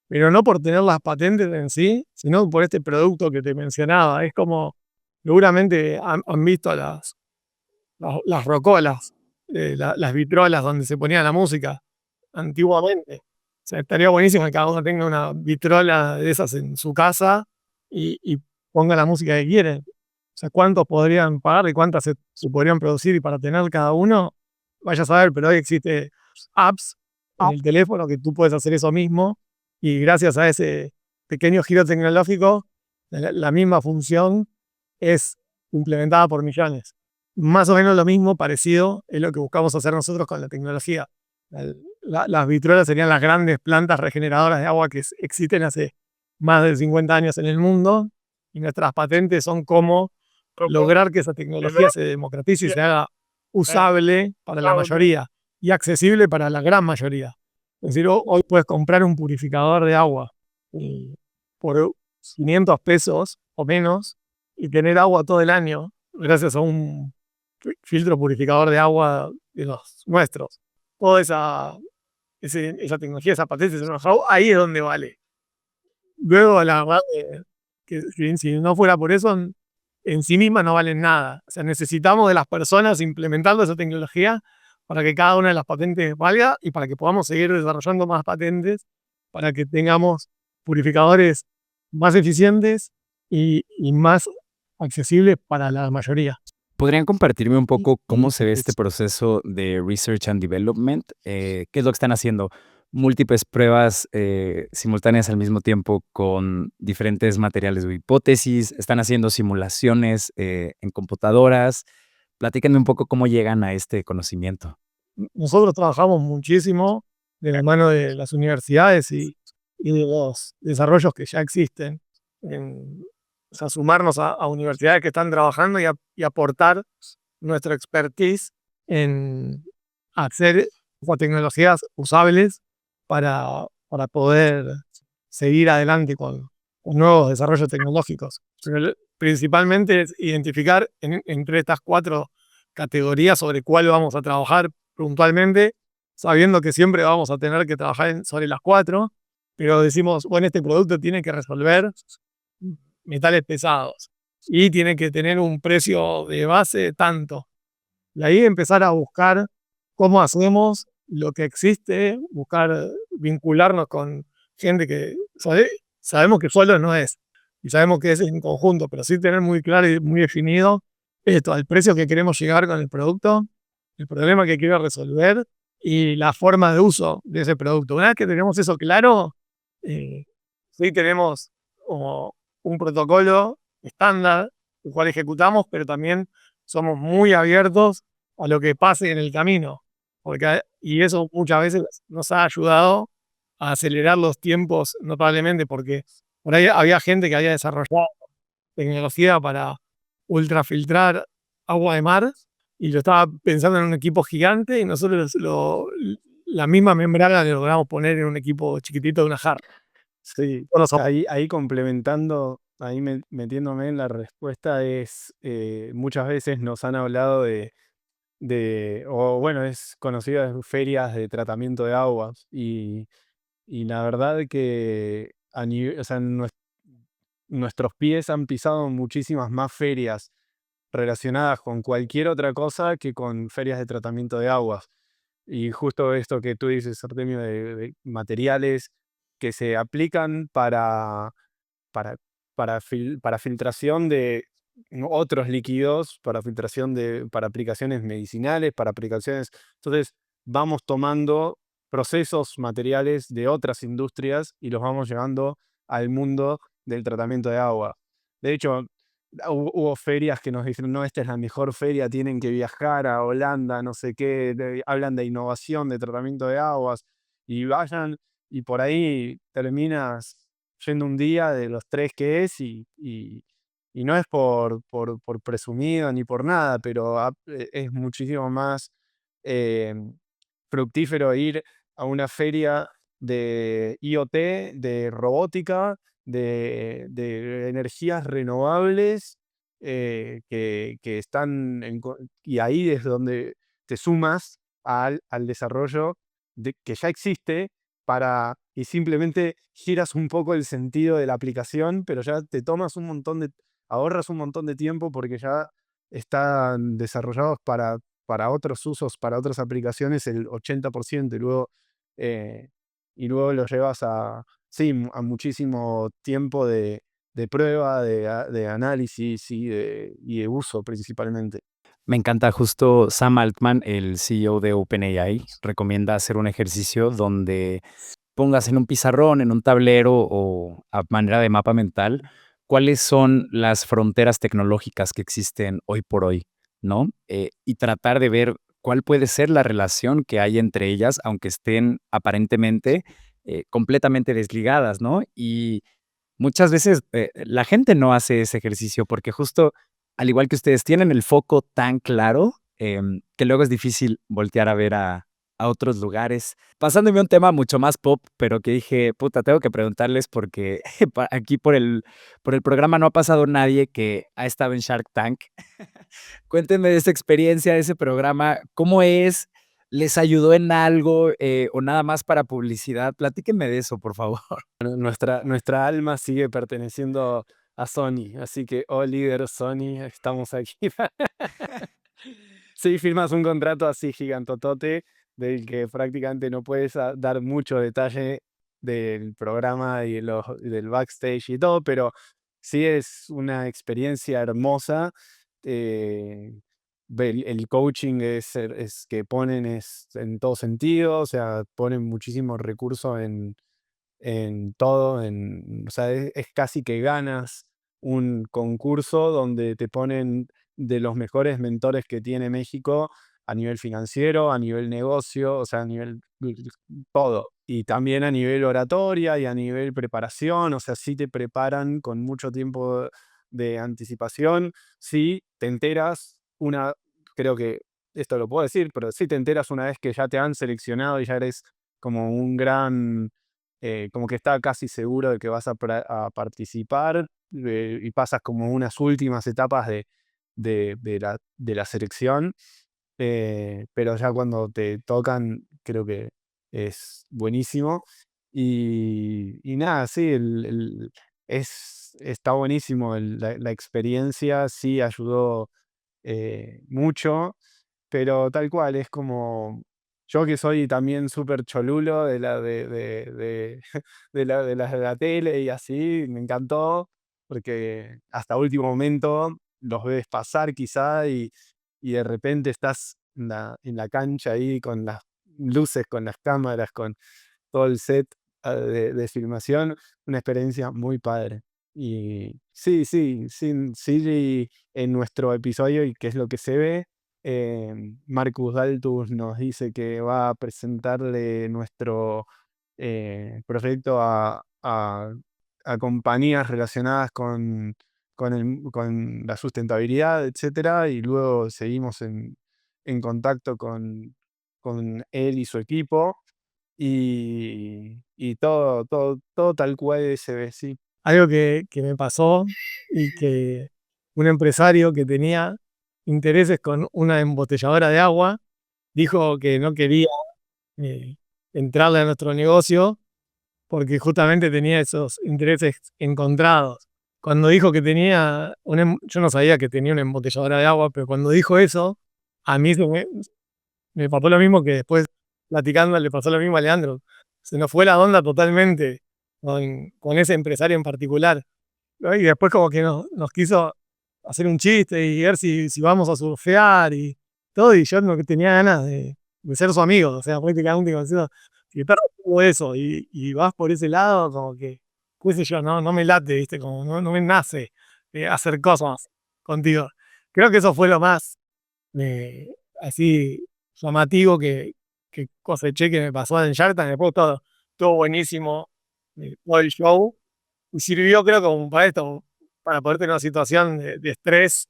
pero no por tener las patentes en sí, sino por este producto que te mencionaba. Es como, seguramente han visto las rocolas, las vitrolas donde se ponía la música antiguamente. O sea, estaría buenísimo que cada uno tenga una vitrola de esas en su casa y ponga la música que quiere. O sea, cuántos podrían pagar y cuántas se podrían producir y para tener cada uno, vaya a saber, pero hoy existe apps en el teléfono que tú puedes hacer eso mismo y gracias a ese pequeño giro tecnológico, la misma función es implementada por millones. Más o menos lo mismo, parecido, es lo que buscamos hacer nosotros con la tecnología. Las vitrolas serían las grandes plantas regeneradoras de agua que existen hace más de 50 años en el mundo y nuestras patentes son cómo lograr que esa tecnología se democratice y se haga usable para la mayoría y accesible para la gran mayoría. Es decir, hoy puedes comprar un purificador de agua por 500 pesos o menos y tener agua todo el año gracias a un filtro purificador de agua de los nuestros. Toda esa tecnología, esa patente, ese know-how, ahí es donde vale. Luego, la verdad, que si no fuera por eso, en sí misma no valen nada. O sea, necesitamos de las personas implementando esa tecnología para que cada una de las patentes valga y para que podamos seguir desarrollando más patentes, para que tengamos purificadores más eficientes y más accesibles para la mayoría. ¿Podrían compartirme un poco cómo se ve este proceso de Research and Development? ¿Qué es lo que están haciendo? múltiples pruebas simultáneas al mismo tiempo con diferentes materiales o hipótesis, están haciendo simulaciones en computadoras. Platíquenme un poco cómo llegan a este conocimiento. Nosotros trabajamos muchísimo de la mano de las universidades y de los desarrollos que ya existen. O sea, sumarnos a universidades que están trabajando y aportar nuestra expertise en hacer tecnologías usables para poder seguir adelante con nuevos desarrollos tecnológicos. Pero principalmente es identificar entre estas 4 categorías sobre cuál vamos a trabajar puntualmente, sabiendo que siempre vamos a tener que trabajar sobre las 4, pero decimos, bueno, este producto tiene que resolver metales pesados y tiene que tener un precio de base tanto. Y ahí empezar a buscar cómo hacemos lo que existe, buscar vincularnos con gente que sabemos que solo no es, y sabemos que es en conjunto, pero sí tener muy claro y muy definido esto, al precio que queremos llegar con el producto, el problema que quiero resolver y la forma de uso de ese producto. Una vez que tenemos eso claro, sí tenemos como un protocolo estándar, el cual ejecutamos, pero también somos muy abiertos a lo que pase en el camino. Y eso muchas veces nos ha ayudado a acelerar los tiempos notablemente, porque por ahí había gente que había desarrollado tecnología para ultrafiltrar agua de mar y lo estaba pensando en un equipo gigante y nosotros la misma membrana le logramos poner en un equipo chiquitito de una jarra. Sí, No nos ahí complementando, ahí metiéndome en la respuesta es, muchas veces nos han hablado o bueno, es conocido en ferias de tratamiento de aguas y la verdad que o sea, nuestros pies han pisado muchísimas más ferias relacionadas con cualquier otra cosa que con ferias de tratamiento de aguas. Y justo esto que tú dices, Artemio, de materiales que se aplican para, para filtración de otros líquidos, para aplicaciones medicinales, para aplicaciones. Entonces, vamos tomando procesos materiales de otras industrias y los vamos llevando al mundo del tratamiento de agua. De hecho, hubo ferias que nos dijeron, no, esta es la mejor feria, tienen que viajar a Holanda, no sé qué, hablan de innovación, de tratamiento de aguas, y vayan, y por ahí terminas yendo un día de los 3 que es, y no es por presumido ni por nada, pero es muchísimo más eh, fructífero ir a una feria de IoT, de robótica, de energías renovables que están y ahí es donde te sumas al desarrollo que ya existe y simplemente giras un poco el sentido de la aplicación, pero ya te tomas ahorras un montón de tiempo porque ya están desarrollados para otros usos, para otras aplicaciones, el 80%, eh, y luego lo llevas sí, a muchísimo tiempo de prueba, de análisis y de uso principalmente. Me encanta justo Sam Altman, el CEO de OpenAI, recomienda hacer un ejercicio donde pongas en un pizarrón, en un tablero o a manera de mapa mental, cuáles son las fronteras tecnológicas que existen hoy por hoy, ¿no? Y tratar de ver cuál puede ser la relación que hay entre ellas, aunque estén aparentemente completamente desligadas, ¿no? Y muchas veces la gente no hace ese ejercicio porque justo, al igual que ustedes, tienen el foco tan claro que luego es difícil voltear a ver a otros lugares. Pasándome a un tema mucho más pop, pero que dije, puta, tengo que preguntarles porque aquí por el programa no ha pasado nadie que ha estado en Shark Tank. Cuéntenme de esa experiencia, de ese programa, ¿cómo es? ¿Les ayudó en algo o nada más para publicidad? Platíquenme de eso, por favor. Nuestra alma sigue perteneciendo a Sony, así que, oh líder Sony, estamos aquí. Sí, firmas un contrato así gigantotote del que prácticamente no puedes dar mucho detalle del programa del backstage y todo, pero sí es una experiencia hermosa. el coaching es que ponen es en todo sentido, o sea, ponen muchísimo recurso en todo, o sea, es casi que ganas un concurso donde te ponen de los mejores mentores que tiene México a nivel financiero, a nivel negocio, o sea, a nivel todo. Y también a nivel oratoria y a nivel preparación, o sea, sí te preparan con mucho tiempo de anticipación, sí te enteras creo que esto lo puedo decir, pero sí te enteras una vez que ya te han seleccionado y ya eres como un gran como que está casi seguro de que vas a participar, y pasas como unas últimas etapas de la selección, pero ya cuando te tocan creo que es buenísimo. Y nada, sí, está buenísimo la experiencia, sí ayudó mucho, pero tal cual, es como yo que soy también súper cholulo de la tele y así, me encantó, porque hasta último momento los ves pasar quizá y de repente estás en la cancha ahí con las luces, con las cámaras, con todo el set de filmación, una experiencia muy padre. Y sí, sí, sí, sí, en nuestro episodio, y que es lo que se ve, Marcus Daltus nos dice que va a presentarle nuestro proyecto a compañías relacionadas con la sustentabilidad, etcétera, y luego seguimos en contacto con él y su equipo, y todo tal cual se ve, sí. Algo que me pasó y que un empresario que tenía intereses con una embotelladora de agua dijo que no quería eh, entrarle a nuestro negocio porque justamente tenía esos intereses encontrados. Cuando dijo que tenía yo no sabía que tenía una embotelladora de agua, pero cuando dijo eso, a mí me pasó lo mismo que después platicando le pasó lo mismo a Leandro. Se nos fue la onda totalmente con ese empresario en particular, ¿no? Y después como que nos quiso hacer un chiste y ver si vamos a surfear y todo, y yo no tenía ganas de ser su amigo, o sea, prácticamente como diciendo, si estás haciendo eso y vas por ese lado, como que, qué sé yo, no me late, ¿viste? Como no me nace hacer cosas contigo. Creo que eso fue lo más eh, así llamativo que coseché, que me pasó en Shark Tank. Después todo buenísimo, todo el show. Y sirvió, creo, como para esto, para poder tener una situación de estrés,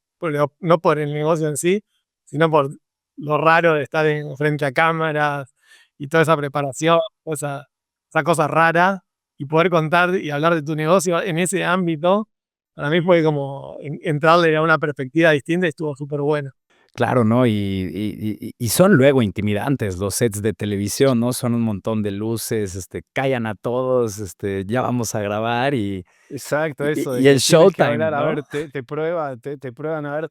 no por el negocio en sí, sino por lo raro de estar frente a cámaras y toda esa preparación, toda esa cosa rara, y poder contar y hablar de tu negocio en ese ámbito, para mí fue como entrarle a una perspectiva distinta y estuvo súper bueno. Claro, ¿no? Y son luego intimidantes los sets de televisión, ¿no? Son un montón de luces, callan a todos, ya vamos a grabar Exacto, eso de y el que tienes que showtime, hablar, a ¿no? ver, te prueban, a ver,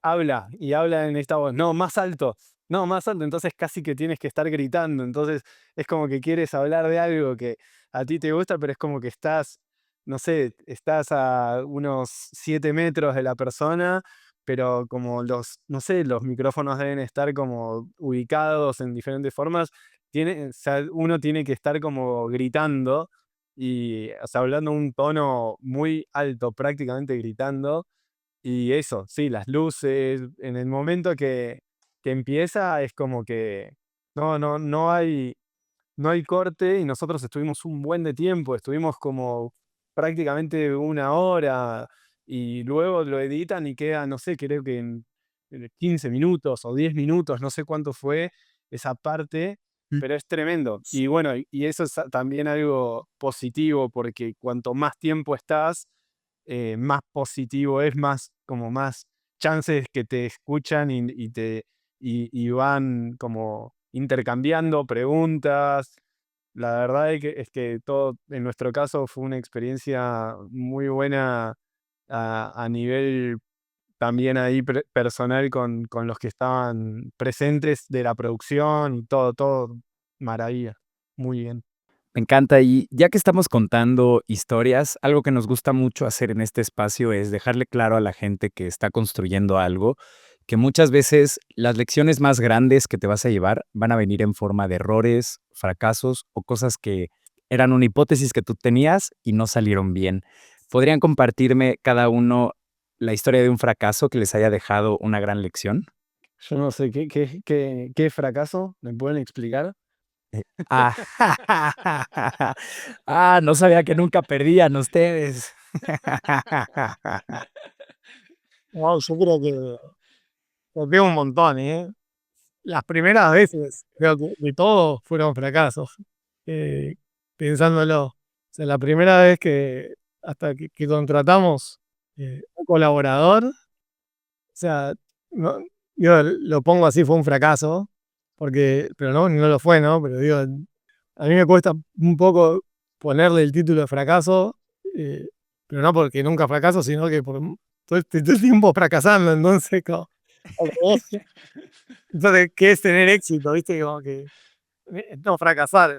habla, y habla en esta voz, no, más alto, no, más alto, entonces casi que tienes que estar gritando, entonces es como que quieres hablar de algo que a ti te gusta, pero es como que estás, no sé, estás a unos 7 metros de la persona, pero como no sé, los micrófonos deben estar como ubicados en diferentes formas, o sea, uno tiene que estar como gritando y, o sea, hablando a un tono muy alto, prácticamente gritando. Y eso, sí, las luces, en el momento que empieza es como que no hay corte, y nosotros estuvimos un buen de tiempo, estuvimos como prácticamente una hora, y luego lo editan y queda, no sé, creo que en 15 minutos o 10 minutos, no sé cuánto fue esa parte, pero es tremendo. Y bueno, y eso es también algo positivo, porque cuanto más tiempo estás, más positivo es, más chances que te escuchan y van como intercambiando preguntas. La verdad es que todo, en nuestro caso, fue una experiencia muy buena a nivel también ahí personal con los que estaban presentes de la producción, y todo, maravilla. Muy bien. Me encanta. Y ya que estamos contando historias, algo que nos gusta mucho hacer en este espacio es dejarle claro a la gente que está construyendo algo, que muchas veces las lecciones más grandes que te vas a llevar van a venir en forma de errores, fracasos o cosas que eran una hipótesis que tú tenías y no salieron bien. ¿Podrían compartirme cada uno la historia de un fracaso que les haya dejado una gran lección? Yo no sé, ¿qué fracaso? ¿Me pueden explicar? Ah, no sabía que nunca perdían ustedes. Wow, yo creo que copié un montón, ¿eh? Las primeras veces, creo que de todos fueron fracasos. eh, Pensándolo. O sea, la primera vez que, hasta que contratamos un colaborador, o sea, no, yo lo pongo así, fue un fracaso, porque, pero no lo fue, ¿no? Pero digo, a mí me cuesta un poco ponerle el título de fracaso, eh, pero no porque nunca fracaso, sino que por todo el tiempo fracasando, entonces, entonces, ¿qué es tener éxito? ¿Viste? Como que no fracasar.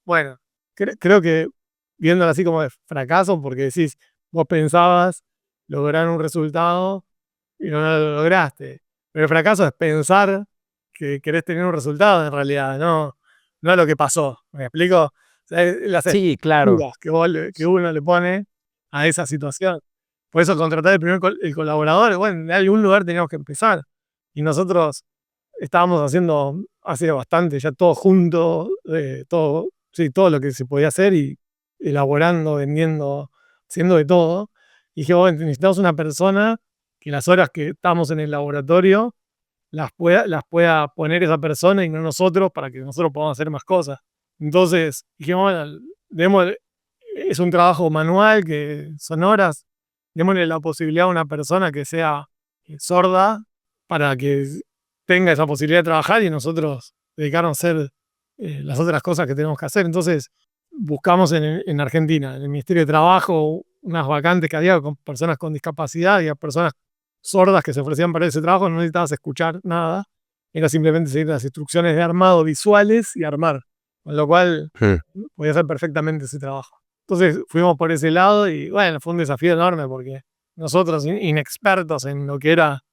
Bueno, creo que viéndolo así como de fracaso, porque decís, vos pensabas lograr un resultado y no lo lograste. Pero el fracaso es pensar que querés tener un resultado en realidad, no lo que pasó. ¿Me explico? O sea, las Sí, claro. expectativas que uno le pone a esa situación. Por eso contratar el colaborador, bueno, en algún lugar teníamos que empezar. Y nosotros estábamos haciendo hace bastante, ya todo junto, todo, sí, todo lo que se podía hacer y elaborando, vendiendo, haciendo de todo. Y dije, bueno, necesitamos una persona que las horas que estamos en el laboratorio las pueda poner esa persona y no nosotros para que nosotros podamos hacer más cosas. Entonces dijimos, bueno, es un trabajo manual que son horas, démosle la posibilidad a una persona que sea sorda para que tenga esa posibilidad de trabajar y nosotros dedicarnos a hacer las otras cosas que tenemos que hacer. Entonces buscamos en Argentina, en el Ministerio de Trabajo, unas vacantes que había con personas con discapacidad y a personas sordas que se ofrecían para ese trabajo, no necesitabas escuchar nada, era simplemente seguir las instrucciones de armado visuales y armar, con lo cual podía hacer perfectamente ese trabajo. Entonces fuimos por ese lado y bueno, fue un desafío enorme porque nosotros, inexpertos en lo que era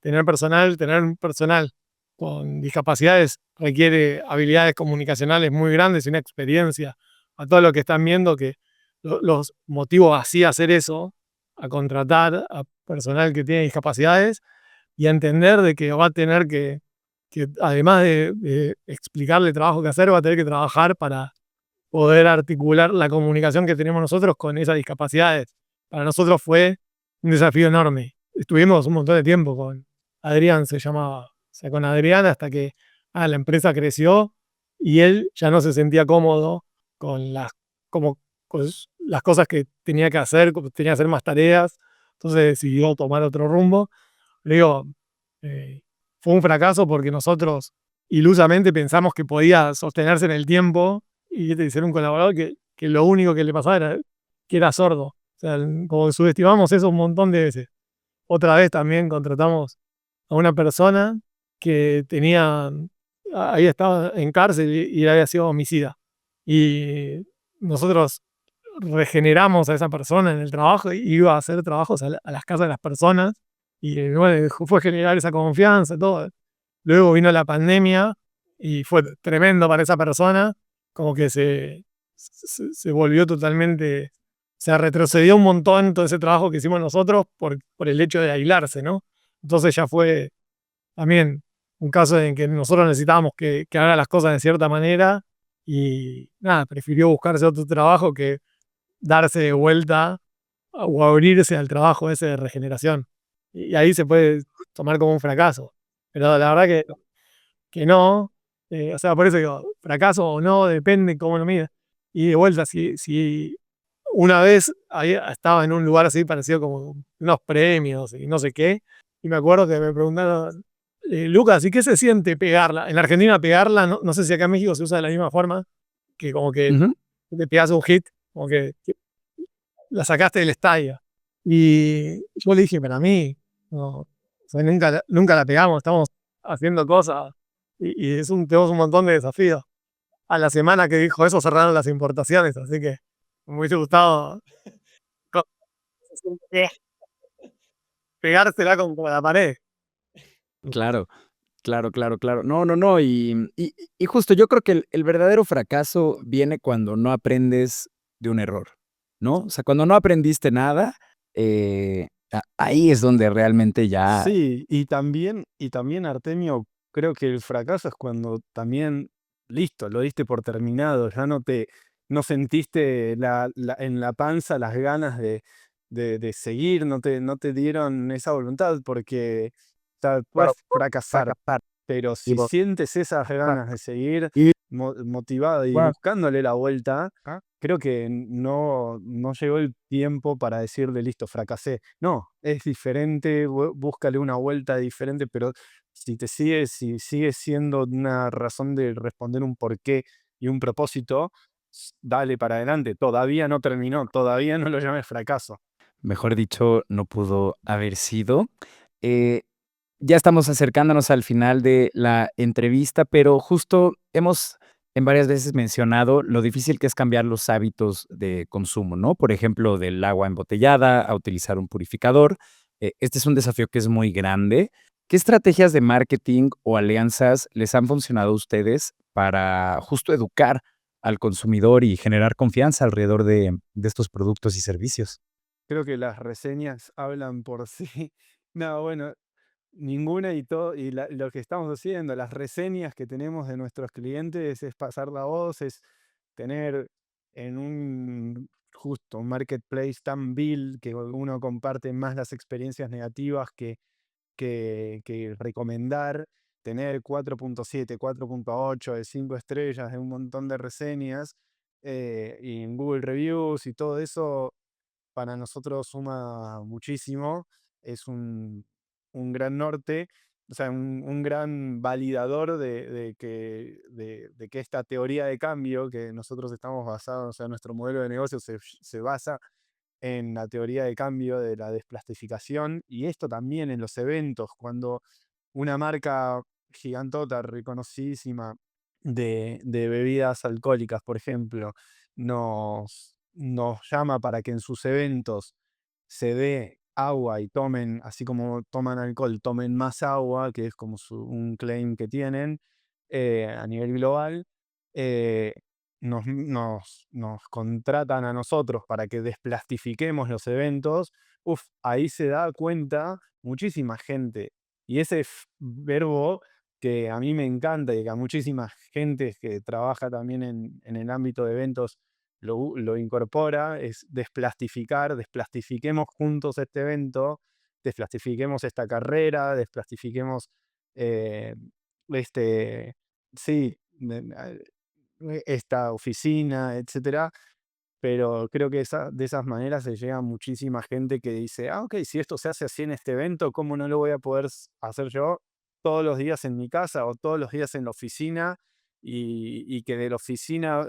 tener un personal con discapacidades requiere habilidades comunicacionales muy grandes y una experiencia. A todo lo que están viendo que los motivos así a hacer eso, a contratar a personal que tiene discapacidades y a entender de que va a tener que además de explicarle el trabajo que hacer, va a tener que trabajar para poder articular la comunicación que tenemos nosotros con esas discapacidades. Para nosotros fue un desafío enorme. Estuvimos un montón de tiempo con Adrián, se llamaba, o sea, con Adrián hasta que la empresa creció y él ya no se sentía cómodo con como, con las cosas que tenía que hacer, tenía que hacer más tareas, entonces decidió tomar otro rumbo. Le digo, eh, fue un fracaso porque nosotros ilusamente pensamos que podía sostenerse en el tiempo y ser un colaborador que lo único que le pasaba era que era sordo. O sea, como que subestimamos eso un montón de veces. Otra vez también contratamos a una persona que ahí estaba en cárcel y había sido homicida. Y nosotros regeneramos a esa persona en el trabajo y iba a hacer trabajos a las casas de las personas. Y bueno, fue generar esa confianza, todo. Luego vino la pandemia y fue tremendo para esa persona, como que se volvió totalmente, se retrocedió un montón todo ese trabajo que hicimos nosotros por el hecho de aislarse, ¿no? Entonces ya fue también un caso en que nosotros necesitábamos que haga las cosas de cierta manera y nada, prefirió buscarse otro trabajo que darse de vuelta o abrirse al trabajo ese de regeneración. Y ahí se puede tomar como un fracaso. Pero la verdad que no. O sea, por eso digo, fracaso o no, depende cómo lo midas. Y de vuelta, si una vez estaba en un lugar así parecido como unos premios y no sé qué, y me acuerdo que me preguntaron, Lucas, ¿y qué se siente pegarla? En Argentina pegarla, no sé si acá en México se usa de la misma forma, que como que Ujú. te pegas un hit, como que la sacaste del estadio. Y yo le dije, para mí, no, o sea, nunca la pegamos, estamos haciendo cosas y tenemos un montón de desafíos. A la semana que dijo eso cerraron las importaciones, así que me hubiese gustado co- pegársela con la pared. Claro, claro, claro, claro. No, no, no. Y justo yo creo que el verdadero fracaso viene cuando no aprendes de un error, ¿no? O sea, cuando no aprendiste nada, ahí es donde realmente ya. Sí, y también, Artemio, creo que el fracaso es cuando también, listo, lo diste por terminado, ya no sentiste en la panza las ganas de seguir, no te dieron esa voluntad, porque puedes Claro, fracasar, fracasar. pero Y si sientes esas ganas de seguir y motivado y bueno, buscándole la vuelta, ah, creo que no llegó el tiempo para decirle: "Listo, fracasé". No, es diferente, búscale una vuelta diferente, pero si sigue siendo una razón de responder un porqué y un propósito, dale para adelante. Todavía no terminó, todavía no lo llames fracaso. mejor dicho, no pudo haber sido. Eh, Ya estamos acercándonos al final de la entrevista, pero justo hemos en varias veces mencionado lo difícil que es cambiar los hábitos de consumo, ¿no? Por ejemplo, del agua embotellada a utilizar un purificador. Este es un desafío que es muy grande. ¿Qué estrategias de marketing o alianzas les han funcionado a ustedes para justo educar al consumidor y generar confianza alrededor de estos productos y servicios? Creo que las reseñas hablan por sí. No, bueno, ninguna y todo, y lo que estamos haciendo, las reseñas que tenemos de nuestros clientes es pasar la voz, es tener en un marketplace tan vil que uno comparte más las experiencias negativas que recomendar, tener 4.7, 4.8 de 5 estrellas, de un montón de reseñas, y en Google Reviews y todo eso para nosotros suma muchísimo, es un gran norte, o sea, un gran validador de que esta teoría de cambio que nosotros estamos basados, o sea, nuestro modelo de negocio se basa en la teoría de cambio de la desplastificación y esto también en los eventos, cuando una marca gigantota, reconocidísima, de bebidas alcohólicas, por ejemplo, nos llama para que en sus eventos se dé agua y tomen, así como toman alcohol, tomen más agua, que es como un claim que tienen a nivel global. eh, nos contratan a nosotros para que desplastifiquemos los eventos. Ahí se da cuenta muchísima gente. Y ese verbo que a mí me encanta y que a muchísima gente que trabaja también en el ámbito de eventos lo incorpora, es desplastificar, desplastifiquemos juntos este evento, desplastifiquemos esta carrera, desplastifiquemos eh, este, sí, esta oficina, etcétera. Pero creo que de esas maneras se llega a muchísima gente que dice: "Ah, ok, si esto se hace así en este evento, ¿cómo no lo voy a poder hacer yo todos los días en mi casa o todos los días en la oficina?". Y que de la oficina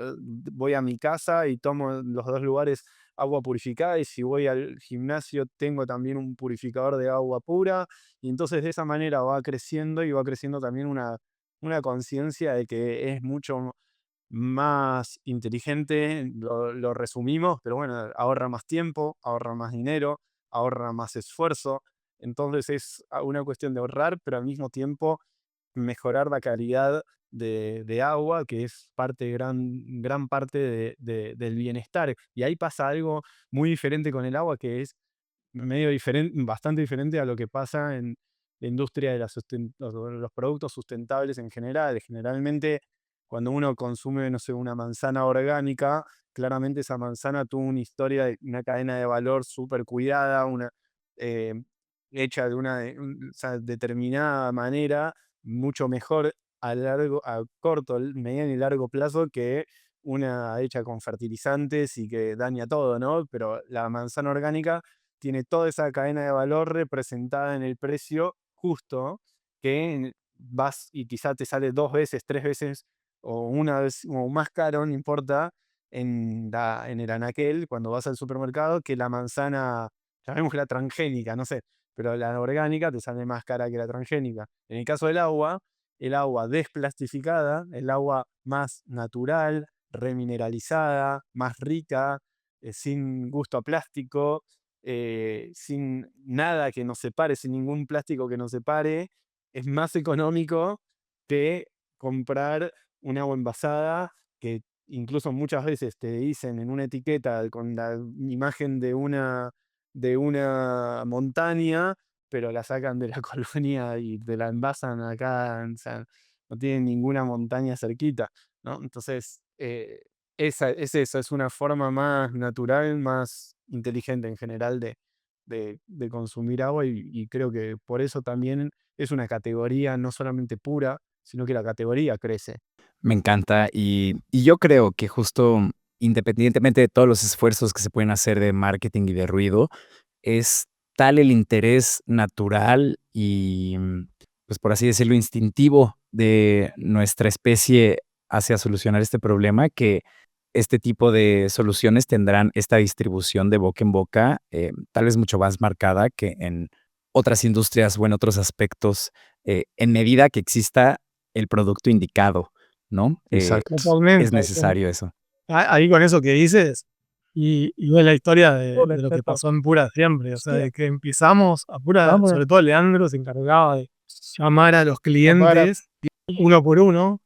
voy a mi casa y tomo en los dos lugares agua purificada, y si voy al gimnasio tengo también un purificador de agua pura. Y entonces de esa manera va creciendo y va creciendo también una conciencia de que es mucho más inteligente, lo resumimos, pero bueno, ahorra más tiempo, ahorra más dinero, ahorra más esfuerzo. Entonces es una cuestión de ahorrar, pero al mismo tiempo mejorar la calidad de agua, que es gran parte del bienestar. Y ahí pasa algo muy diferente con el agua, que es medio diferente, bastante diferente a lo que pasa en la industria de los productos sustentables en general. Generalmente, cuando uno consume, no sé, una manzana orgánica, claramente esa manzana tuvo una historia, una cadena de valor súper cuidada, eh, hecha de o sea, determinada manera, mucho mejor a corto, mediano y largo plazo que una hecha con fertilizantes y que daña todo, ¿no? Pero la manzana orgánica tiene toda esa cadena de valor representada en el precio justo, que vas y quizá te sale 2 veces, 3 veces o una vez o más caro, no importa, en el anaquel cuando vas al supermercado, que la manzana, llamémosla transgénica, no sé, pero la orgánica te sale más cara que la transgénica. En el caso del agua, el agua desplastificada, el agua más natural, remineralizada, más rica, sin gusto a plástico, sin nada que nos separe, sin ningún plástico que nos separe, es más económico que comprar un agua envasada que incluso muchas veces te dicen en una etiqueta con la imagen de una montaña, pero la sacan de la colonia y te la envasan acá, o sea, no tienen ninguna montaña cerquita, ¿no? Entonces, es eso, es una forma más natural, más inteligente en general de consumir agua y creo que por eso también es una categoría no solamente pura, sino que la categoría crece. Me encanta y yo creo que justo independientemente de todos los esfuerzos que se pueden hacer de marketing y de ruido, es tal el interés natural y, pues, por así decirlo, instintivo de nuestra especie hacia solucionar este problema, que este tipo de soluciones tendrán esta distribución de boca en boca, tal vez mucho más marcada que en otras industrias o en otros aspectos, en medida que exista el producto indicado, ¿no? Exacto. Es Totalmente. necesario eso. Ahí con eso que dices, y ves la historia de lo que pasó en Pura siempre, o sea, de que empezamos a Pura, sobre todo Leandro se encargaba de llamar a los clientes uno por uno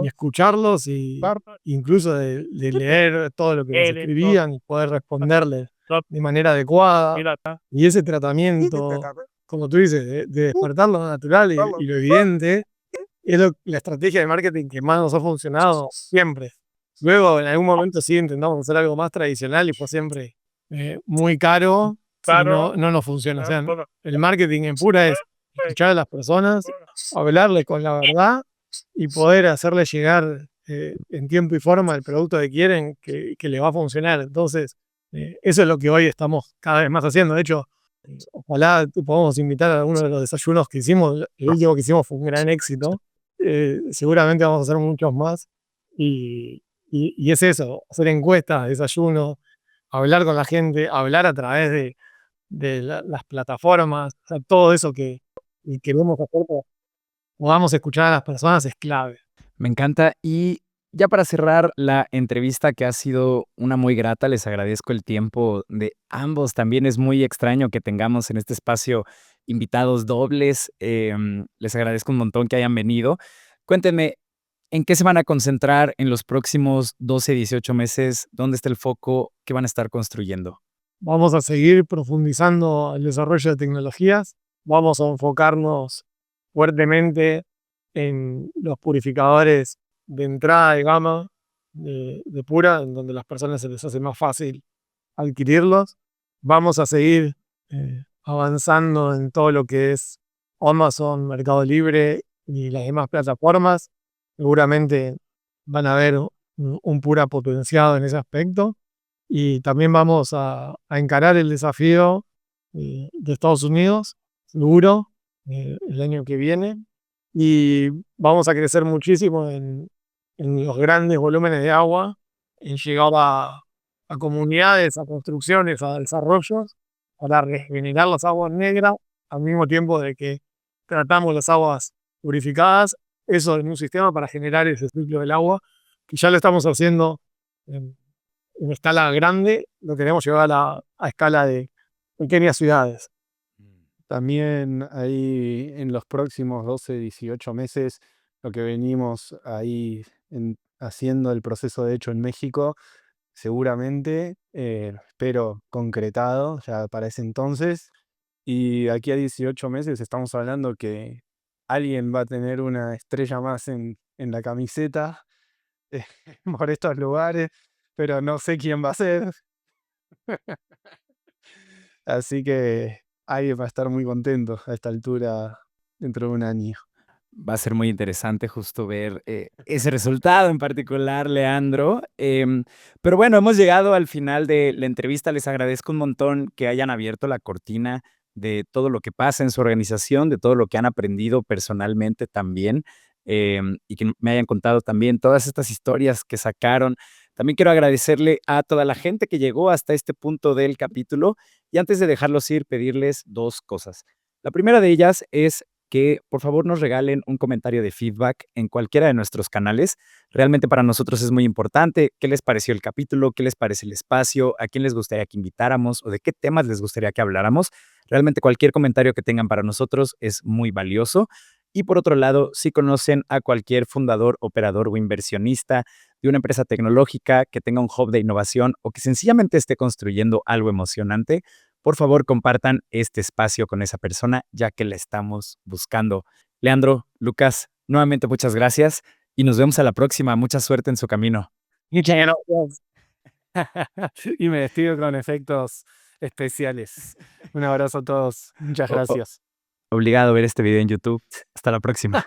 y escucharlos y incluso de leer todo lo que nos escribían y poder responderles de manera adecuada. Y ese tratamiento, como tú dices, de despertar lo natural y lo evidente, es la estrategia de marketing que más nos ha funcionado siempre. Luego, en algún momento sí intentamos hacer algo más tradicional y fue siempre muy caro y no nos funciona. O sea, el marketing en Pura es escuchar a las personas, hablarles con la verdad y poder hacerles llegar en tiempo y forma el producto que quieren que le va a funcionar. Entonces, eso es lo que hoy estamos cada vez más haciendo. De hecho, ojalá podamos invitar a alguno de los desayunos que hicimos. El último que hicimos fue un gran éxito. Seguramente vamos a hacer muchos más. Y es eso, hacer encuestas, desayunos, hablar con la gente, hablar a través de las plataformas, o sea, todo eso que queremos hacer para que podamos escuchar a las personas es clave. Me encanta. Y ya para cerrar la entrevista, que ha sido una muy grata, les agradezco el tiempo de ambos. También es muy extraño que tengamos en este espacio invitados dobles. Les agradezco un montón que hayan venido. Cuéntenme, ¿en qué se van a concentrar en los próximos 12, 18 meses? ¿Dónde está el foco? ¿Qué van a estar construyendo? Vamos a seguir profundizando el desarrollo de tecnologías, vamos a enfocarnos fuertemente en los purificadores de entrada de gama de Pura, en donde las personas se les hace más fácil adquirirlos. Vamos a seguir avanzando en todo lo que es Amazon, Mercado Libre y las demás plataformas. Seguramente van a ver un Pura potenciado en ese aspecto. Y también vamos a encarar el desafío de Estados Unidos, seguro, el año que viene. Y vamos a crecer muchísimo en los grandes volúmenes de agua, en llegar a comunidades, a construcciones, a desarrollos, para regenerar las aguas negras, al mismo tiempo de que tratamos las aguas purificadas, eso en un sistema para generar ese ciclo del agua, que ya lo estamos haciendo en escala grande, lo queremos llevar a escala de pequeñas ciudades. También ahí en los próximos 12, 18 meses, lo que venimos ahí haciendo el proceso de hecho en México, seguramente, espero concretado ya para ese entonces. Y aquí a 18 meses estamos hablando que alguien va a tener una estrella más en la camiseta por estos lugares, pero no sé quién va a ser. Así que alguien va a estar muy contento a esta altura dentro de un año. Va a ser muy interesante justo ver ese resultado en particular, Leandro. Pero bueno, hemos llegado al final de la entrevista. Les agradezco un montón que hayan abierto la cortina de todo lo que pasa en su organización, de todo lo que han aprendido personalmente también, y que me hayan contado también todas estas historias que sacaron. También quiero agradecerle a toda la gente que llegó hasta este punto del capítulo y antes de dejarlos ir, pedirles dos cosas. La primera de ellas es que por favor nos regalen un comentario de feedback en cualquiera de nuestros canales. Realmente para nosotros es muy importante qué les pareció el capítulo, qué les parece el espacio, a quién les gustaría que invitáramos o de qué temas les gustaría que habláramos. Realmente cualquier comentario que tengan para nosotros es muy valioso. Y por otro lado, si conocen a cualquier fundador, operador o inversionista de una empresa tecnológica que tenga un hub de innovación o que sencillamente esté construyendo algo emocionante, por favor compartan este espacio con esa persona ya que la estamos buscando. Leandro, Lucas, nuevamente muchas gracias y nos vemos a la próxima. Mucha suerte en su camino. Y me despido con efectos especiales. Un abrazo a todos. Muchas O- o- gracias. Obligado a ver este video en YouTube. Hasta la próxima.